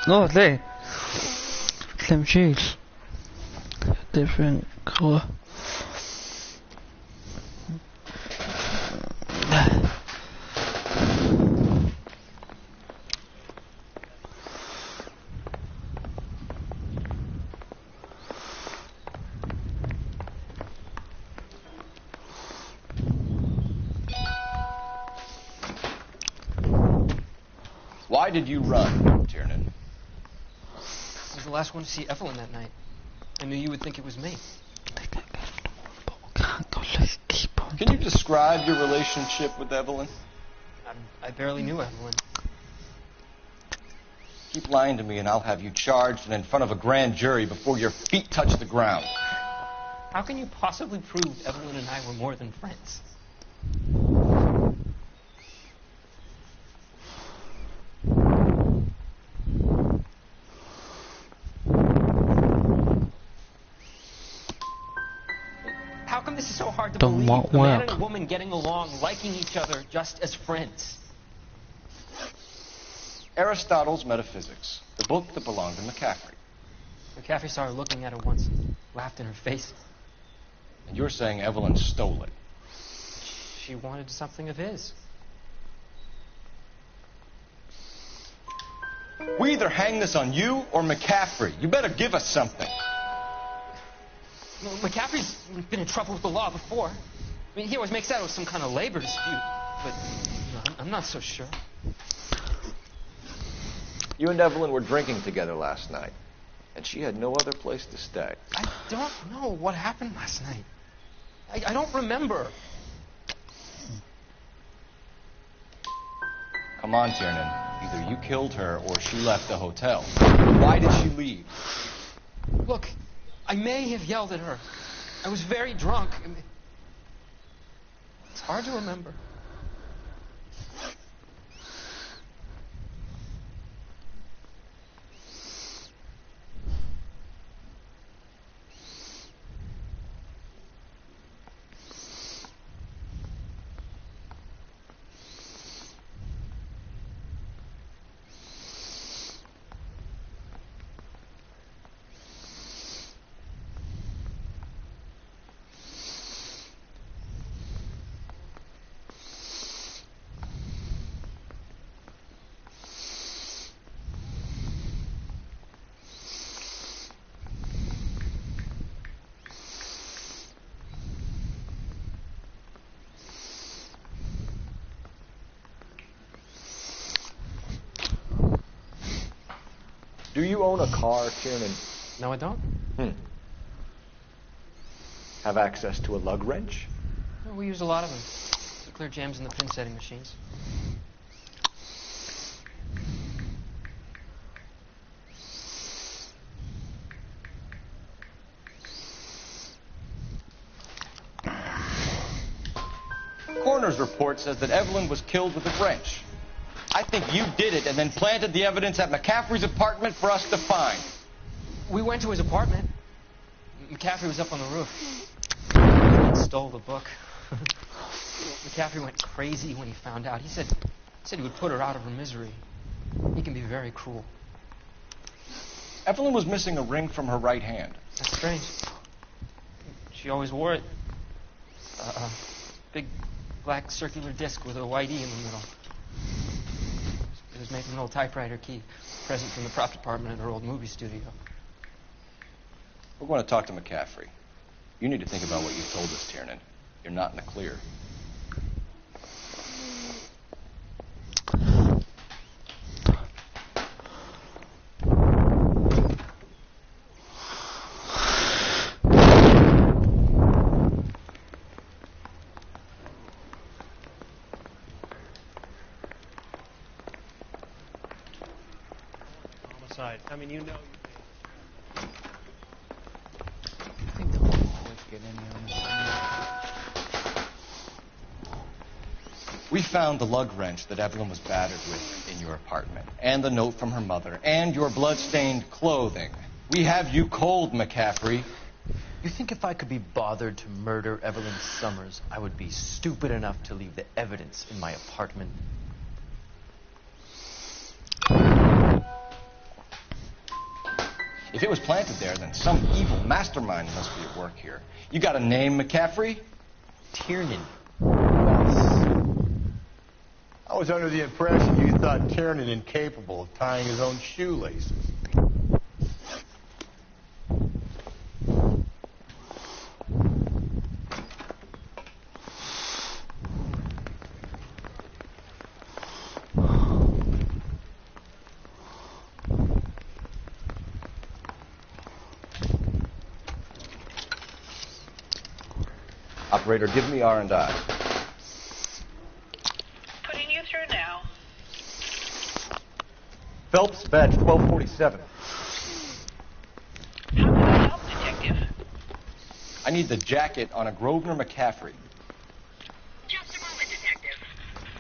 Oh, there. Slim shoes. Different colour. Why did you run, Tiernan? I was the last one to see Evelyn that night. I knew you would think it was me. Can you describe your relationship with Evelyn? I barely knew Evelyn. Keep lying to me and I'll have you charged and in front of a grand jury before your feet touch the ground. How can you possibly prove Evelyn and I were more than friends? How come this is so hard to Don't believe? want A man work. and a woman getting along, liking each other just as friends. Aristotle's Metaphysics, the book that belonged to McCaffrey. McCaffrey saw her looking at her once and laughed in her face. And you're saying Evelyn stole it. She wanted something of his. We either hang this on you or McCaffrey. You better give us something. Well, McCaffrey's been in trouble with the law before. I mean, he always makes out it was some kind of labor dispute, but I'm not so sure. You and Evelyn were drinking together last night, and she had no other place to stay. I don't know what happened last night. I don't remember. Come on, Tiernan. Either you killed her or she left the hotel. Why did she leave? Look, I may have yelled at her. I was very drunk. I mean, it's hard to remember. Do you own a car, Tiernan? No, I don't. Have access to a lug wrench? Well, we use a lot of them to clear jams in the pin setting machines. Coroner's report says that Evelyn was killed with a wrench. I think you did it and then planted the evidence at McCaffrey's apartment for us to find. We went to his apartment. McCaffrey was up on the roof. He stole the book. McCaffrey went crazy when he found out. He said he would put her out of her misery. He can be very cruel. Evelyn was missing a ring from her right hand. That's strange. She always wore it. Big black circular disc with a white E in the middle. It was made from an old typewriter key, present from the prop department at her old movie studio. We're going to talk to McCaffrey. You need to think about what you told us, Tiernan. You're not in the clear. Homicide. I mean, you know. We found the lug wrench that Evelyn was battered with in your apartment, and the note from her mother, and your blood-stained clothing. We have you cold, McCaffrey. You think if I could be bothered to murder Evelyn Summers, I would be stupid enough to leave the evidence in my apartment? If it was planted there, then some evil mastermind must be at work here. You got a name, McCaffrey? Tiernan. I was under the impression you thought Tiernan incapable of tying his own shoelaces. Operator, give me R&I. Putting you through now. Phelps, badge 1247. How can I help, Detective? I need the jacket on a Grosvenor McCaffrey. Just a moment, Detective.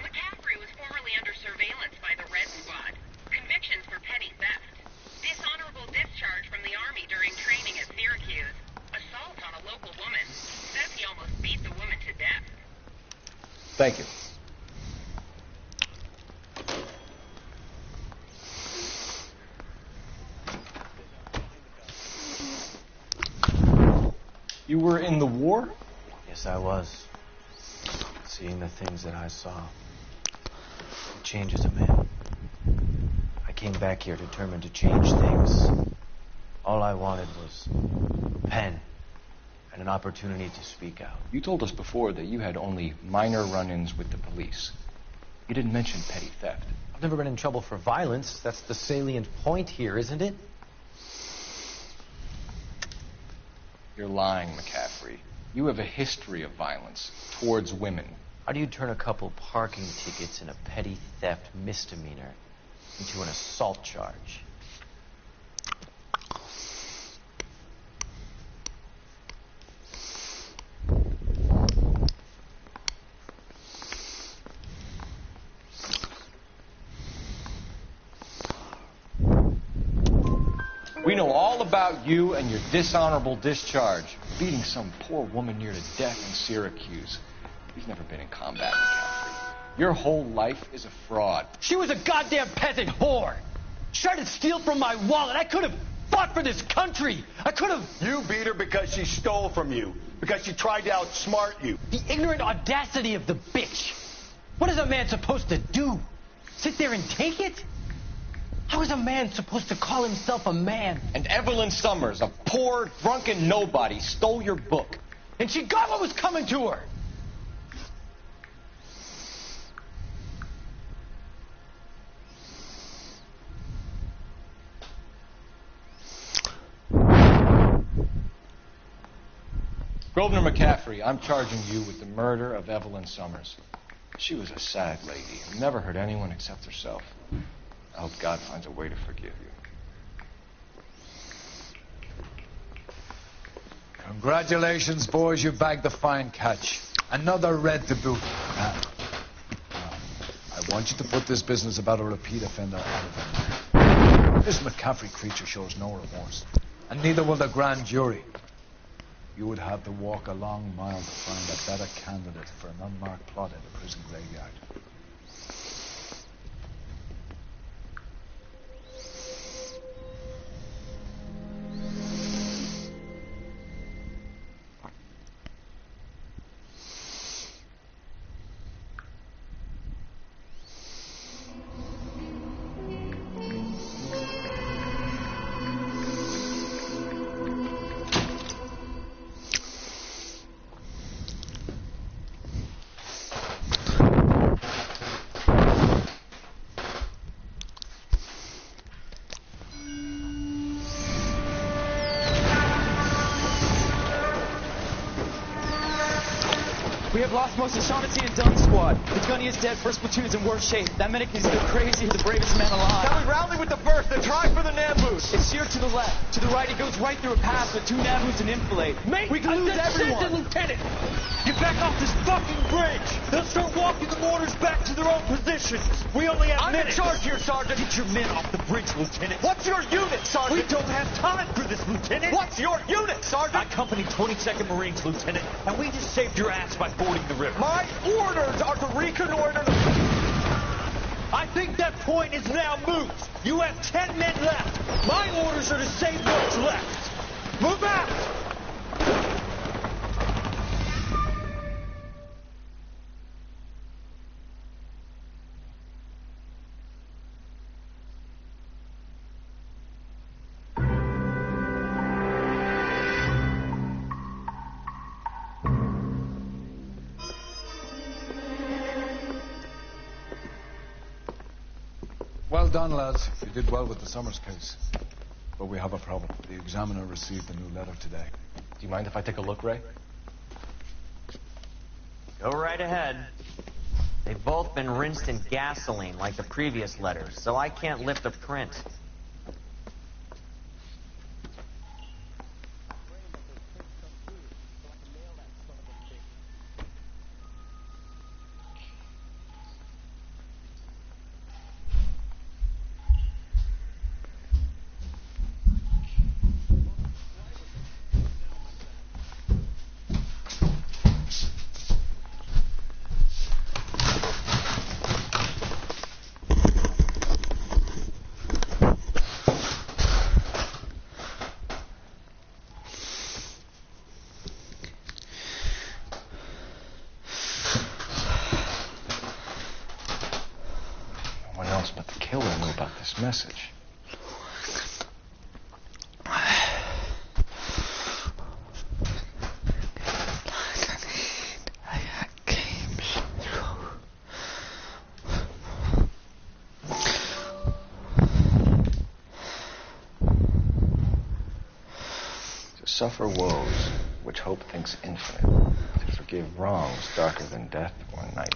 McCaffrey was formerly under surveillance by the Red Squad. Convictions for petty theft. Dishonorable discharge from the Army during training at Syracuse. Assault on a local woman. Says he almost beat the woman to death. Thank you. You were in the war? Yes, I was. Seeing the things that I saw. It changes a man. I came back here determined to change things. All I wanted was a pen and an opportunity to speak out. You told us before that you had only minor run-ins with the police. You didn't mention petty theft. I've never been in trouble for violence. That's the salient point here, isn't it? You're lying, McCaffrey. You have a history of violence towards women. How do you turn a couple parking tickets and a petty theft misdemeanor into an assault charge? We know all about you and your dishonorable discharge. Beating some poor woman near to death in Syracuse. You've never been in combat, McCaffrey. Your whole life is a fraud. She was a goddamn peasant whore. She tried to steal from my wallet. I could have fought for this country. I could have... You beat her because she stole from you. Because she tried to outsmart you. The ignorant audacity of the bitch. What is a man supposed to do? Sit there and take it? How is a man supposed to call himself a man? And Evelyn Summers, a poor, drunken nobody, stole your book. And she got what was coming to her. Grosvenor McCaffrey, I'm charging you with the murder of Evelyn Summers. She was a sad lady who never hurt anyone except herself. I hope God finds a way to forgive you. Congratulations, boys. You bagged the fine catch. Another red to boot. Now, I want you to put this business about a repeat offender out of your mind. This McCaffrey creature shows no remorse. And neither will the grand jury. You would have to walk a long mile to find a better candidate for an unmarked plot in the prison graveyard. We have lost most of Shaughnessy and Dunn's squad. The gunny is dead. First platoon's in worse shape. That medic is either crazy or the bravest man alive. Now we rally with the first, then try for the Namboos. It's sheer to the left. To the right, it goes right through a pass with 2 Namboos and enfilade. Mate, we can lose everyone. Lieutenant, get back off this fucking bridge. They'll start walking the mortars back to their own positions. We only have minutes. I'm in charge here, Sergeant. Get your men off the bridge, Lieutenant. What's your unit, Sergeant? We don't have time for this, Lieutenant. What's your unit, Sergeant? I company 22nd Marines, Lieutenant, and we just saved your ass by fording the river. My orders are to reconnoiter the... I think that point is now moot. You have 10 men left. My orders are to save what's left. Move out! Well done, lads. You did well with the Summers case. But we have a problem. The examiner received a new letter today. Do you mind if I take a look, Ray? Go right ahead. They've both been rinsed in gasoline like the previous letters, so I can't lift a print. Message. To suffer woes which hope thinks infinite, to forgive wrongs darker than death or night.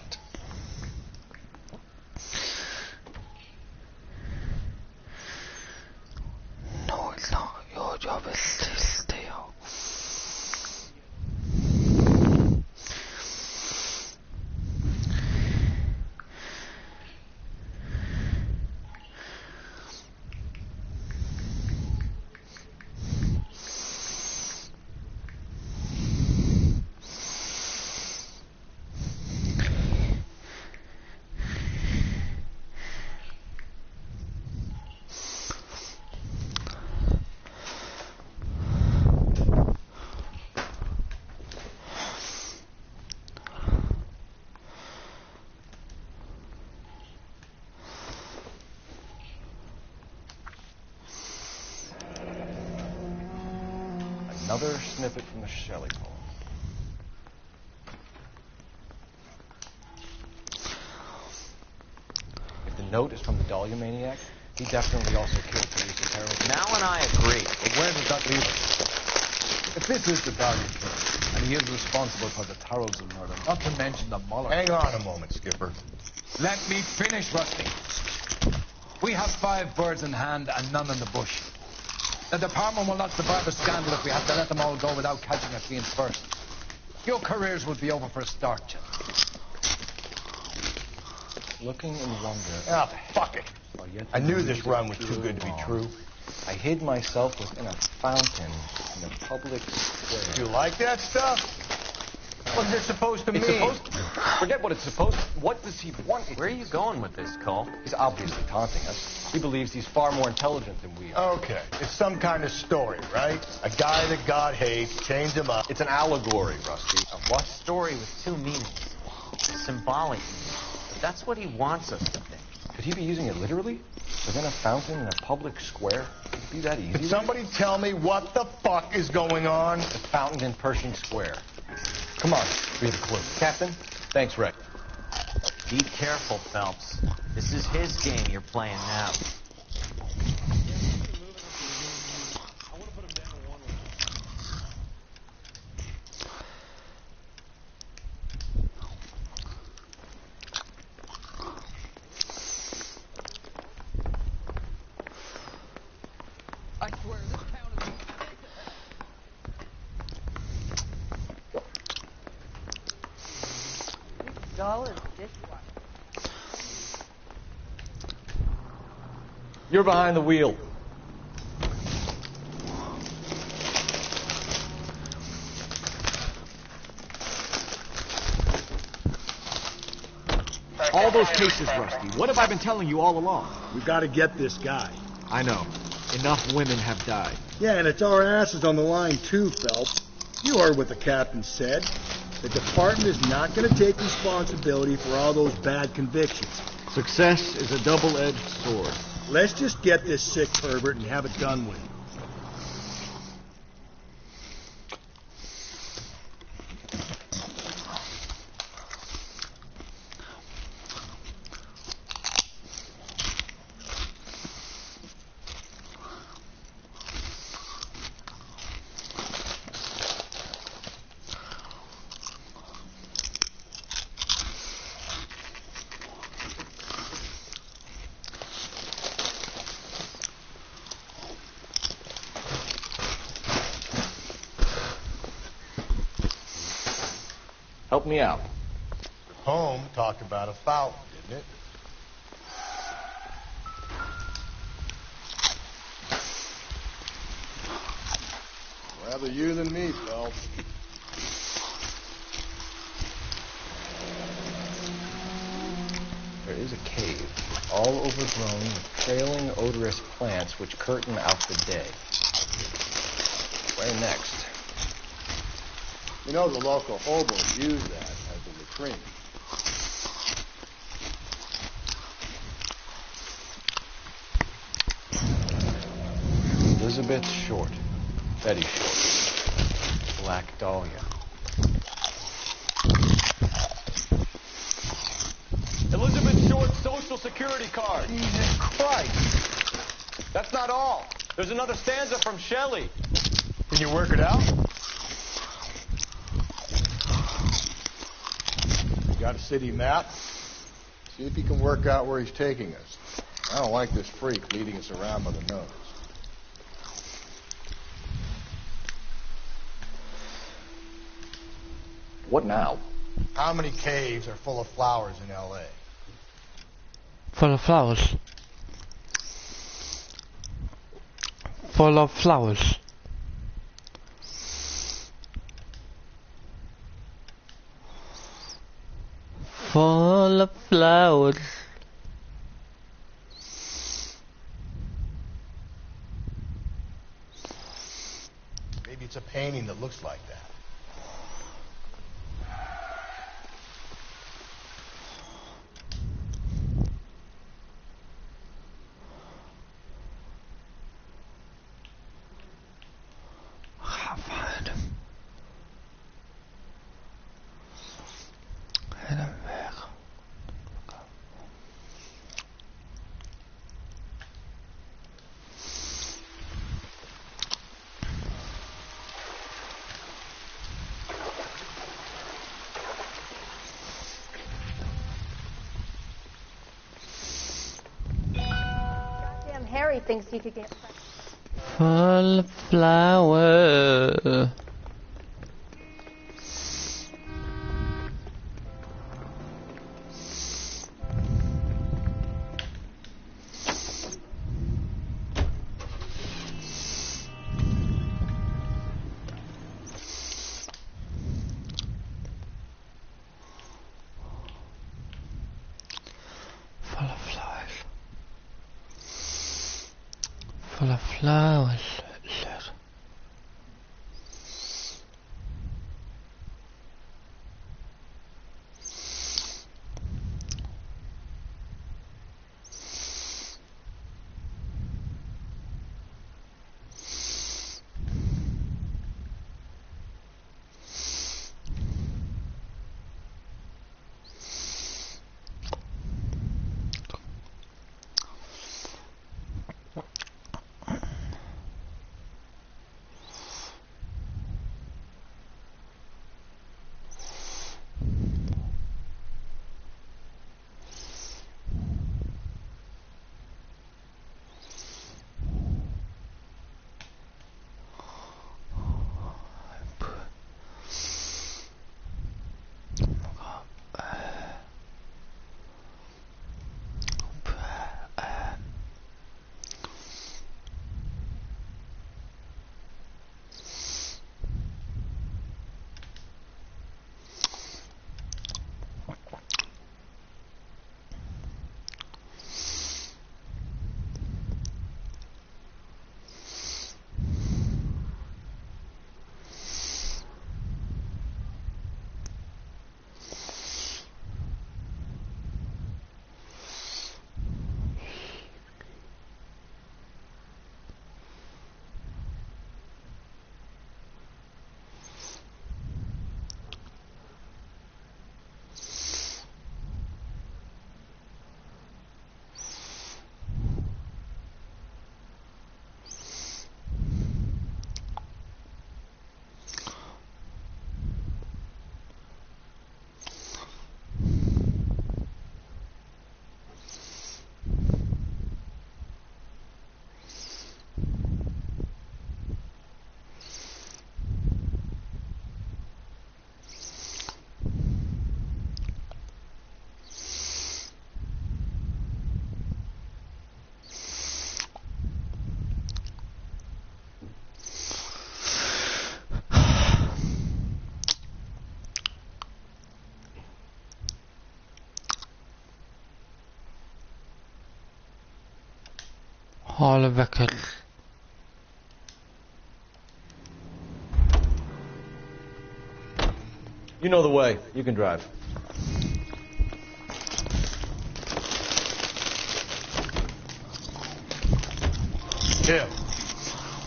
Another snippet from the Shelley poem. If the note is from the Dahlia maniac, he definitely also killed Teresa Harold. Now and I agree. But where does that leave us? If this is the guy you killed, and he is responsible for the Tarrelson murder, not to mention the Muller... Hang on a moment, Skipper. Let me finish, Rusty. We have 5 birds in hand and none in the bush. The department will not survive a scandal if we have to let them all go without catching a fiend first. Your careers will be over for a start, Jim. Looking in wonder. Ah, fuck it. I knew this run was too good to be true. I hid myself within a fountain in a public square. You like that stuff? What's it supposed to mean? Forget what it's supposed to... What does he want? Where are you going with this, Cole? He's obviously taunting us. He believes he's far more intelligent than we are. Okay, it's some kind of story, right? A guy that God hates, chains him up. It's an allegory, Rusty. A what? Story with 2 meanings. Symbolic meaning. But that's what he wants us to think. Could he be using it literally? Within a fountain in a public square? Could it be that easy? Can somebody tell me what the fuck is going on? The fountain in Pershing Square. Come on, we have a clue. Captain? Thanks, Rick. Be careful, Phelps. This is his game you're playing now. I swear, this town is... $6 dishwasher. You're behind the wheel. All those cases, Rusty. What have I been telling you all along? We've got to get this guy. I know. Enough women have died. Yeah, and it's our asses on the line too, Phelps. You heard what the captain said. The department is not going to take responsibility for all those bad convictions. Success is a double-edged sword. Let's just get this sick pervert and have it done with. Help me out. Home talked about a fountain, didn't it? Rather you than me, Phelps. There is a cave, all overgrown with trailing, odorous plants which curtain out the day. Where next? You know the local hobos use that as a latrine. Elizabeth Short. Betty Short. Black Dahlia. Elizabeth Short's Social Security card. Jesus Christ. That's not all. There's another stanza from Shelley. Can you work it out? Got a city map? See if you can work out where he's taking us. I don't like this freak leading us around by the nose. What now? How many caves are full of flowers in L.A.? Full of flowers. Full of flowers. Full of flowers. Maybe it's a painting that looks like that. Harry thinks he could get... Full of flower. Full of flowers. حال وکل You know the way. You can drive. Him.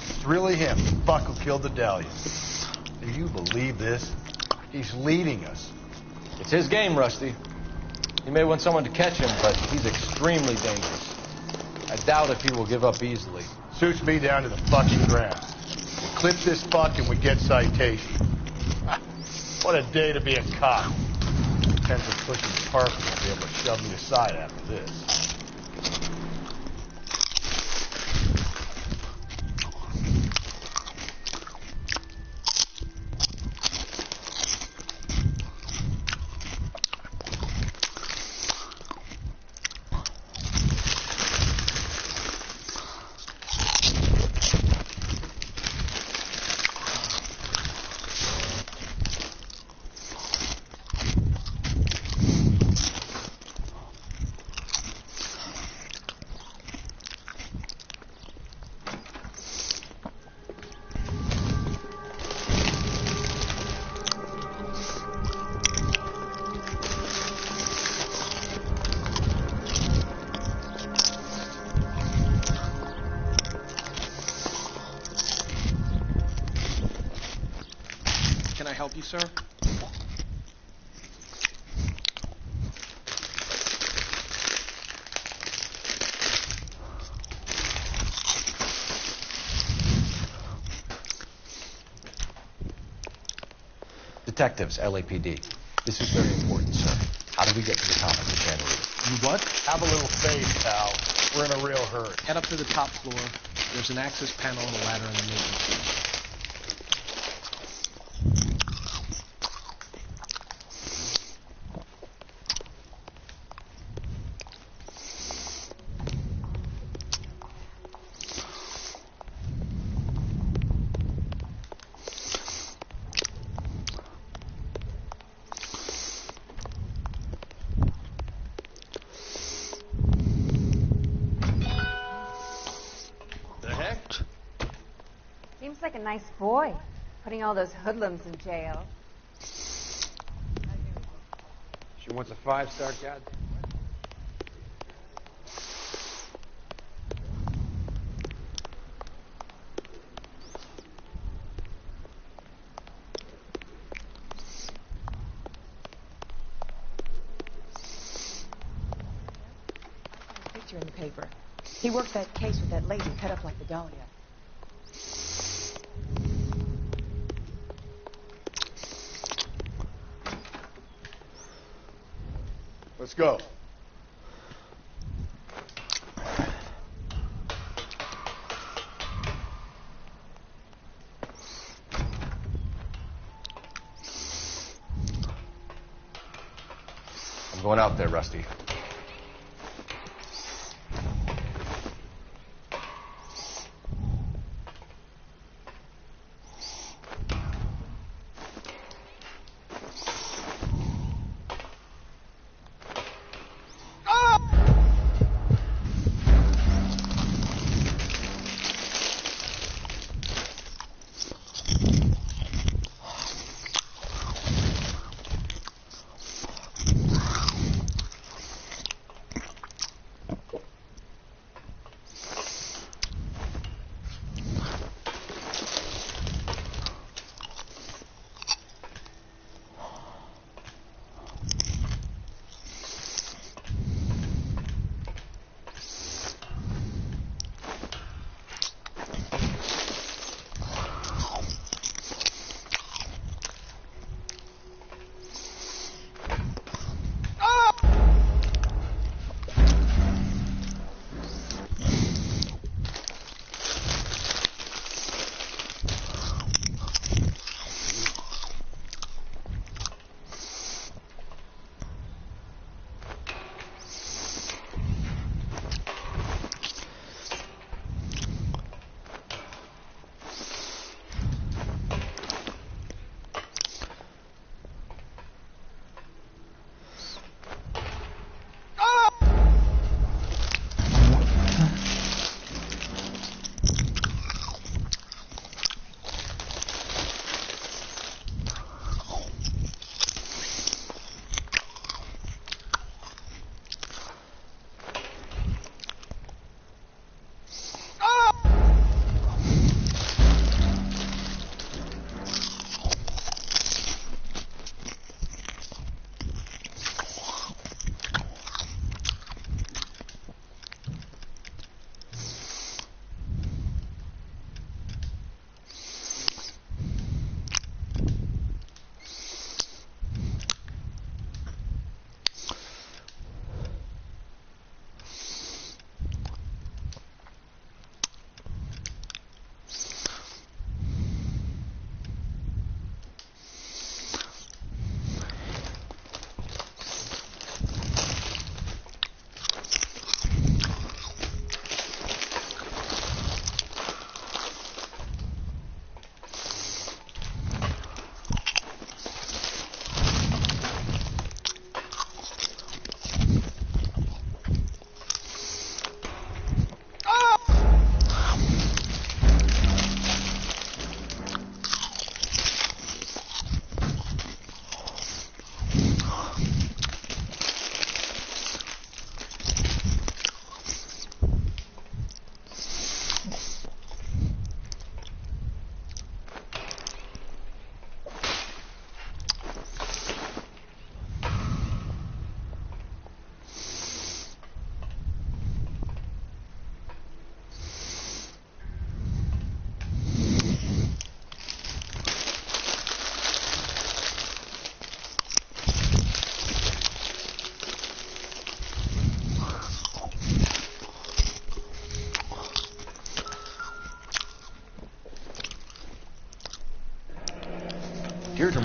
It's really him. The fuck who killed the Dahlia. Do you believe this? He's leading us. It's his game, Rusty. He may want someone to catch him, but he's extremely dangerous. I doubt if he will give up easily. Suits me down to the fucking ground. We clip this fuck and we get citation. What a day to be a cop. Potential pushing the park will be able to shove me aside after this. Can I help you, sir? Detectives, LAPD. This is very important, sir. How do we get to the top of the channel? You what? Have a little faith, pal. We're in a real hurry. Head up to the top floor. There's an access panel and a ladder in the maintenance room. Seems like a nice boy, putting all those hoodlums in jail. She wants a 5-star goddamn. Picture in the paper. He worked that case with that lady cut up like the Dahlia. Let's go. I'm going out there, Rusty.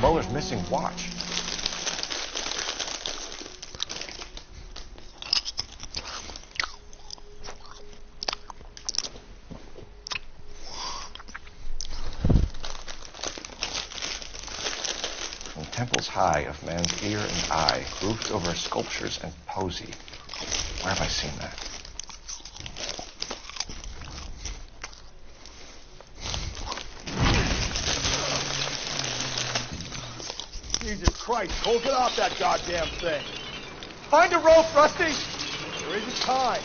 Muller's missing watch. From temples high of man's ear and eye, roofed over sculptures and poesy. Where have I seen that? Jesus Christ, hold it off that goddamn thing. Find a rope, Rusty. There isn't time.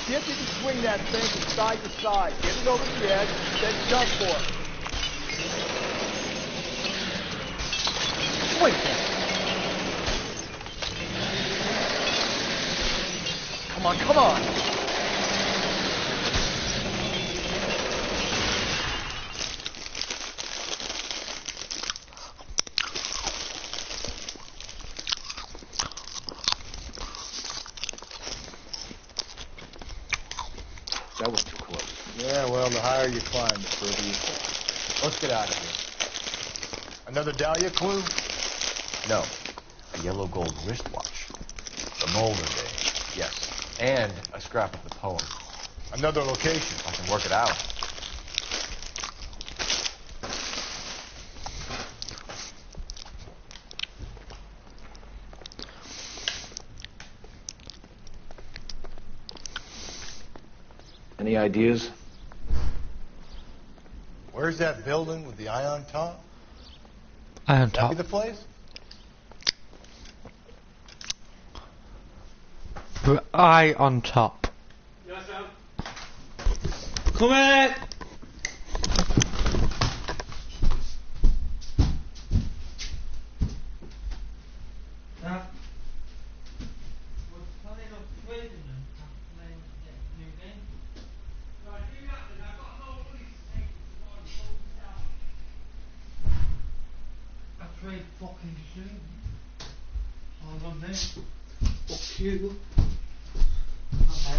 See if you can swing that thing from side to side. Get it over the edge, then jump for it. Wait there. Come on, come on. That was too close. Yeah, well, the higher you climb, the further you fall. Let's get out of here. Another Dahlia clue? No. A yellow gold wristwatch. The Mulder day. Yes. And a scrap of the poem. Another location. I can work it out. Any ideas? Where's that building with the eye on top? Eye on That top. be the place? Eye on top. Yes, sir. Come in! Fucking soon. Hold on there. Fuck you. Okay.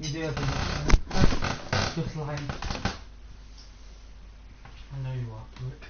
You do have enough. Just like I know you are, prick.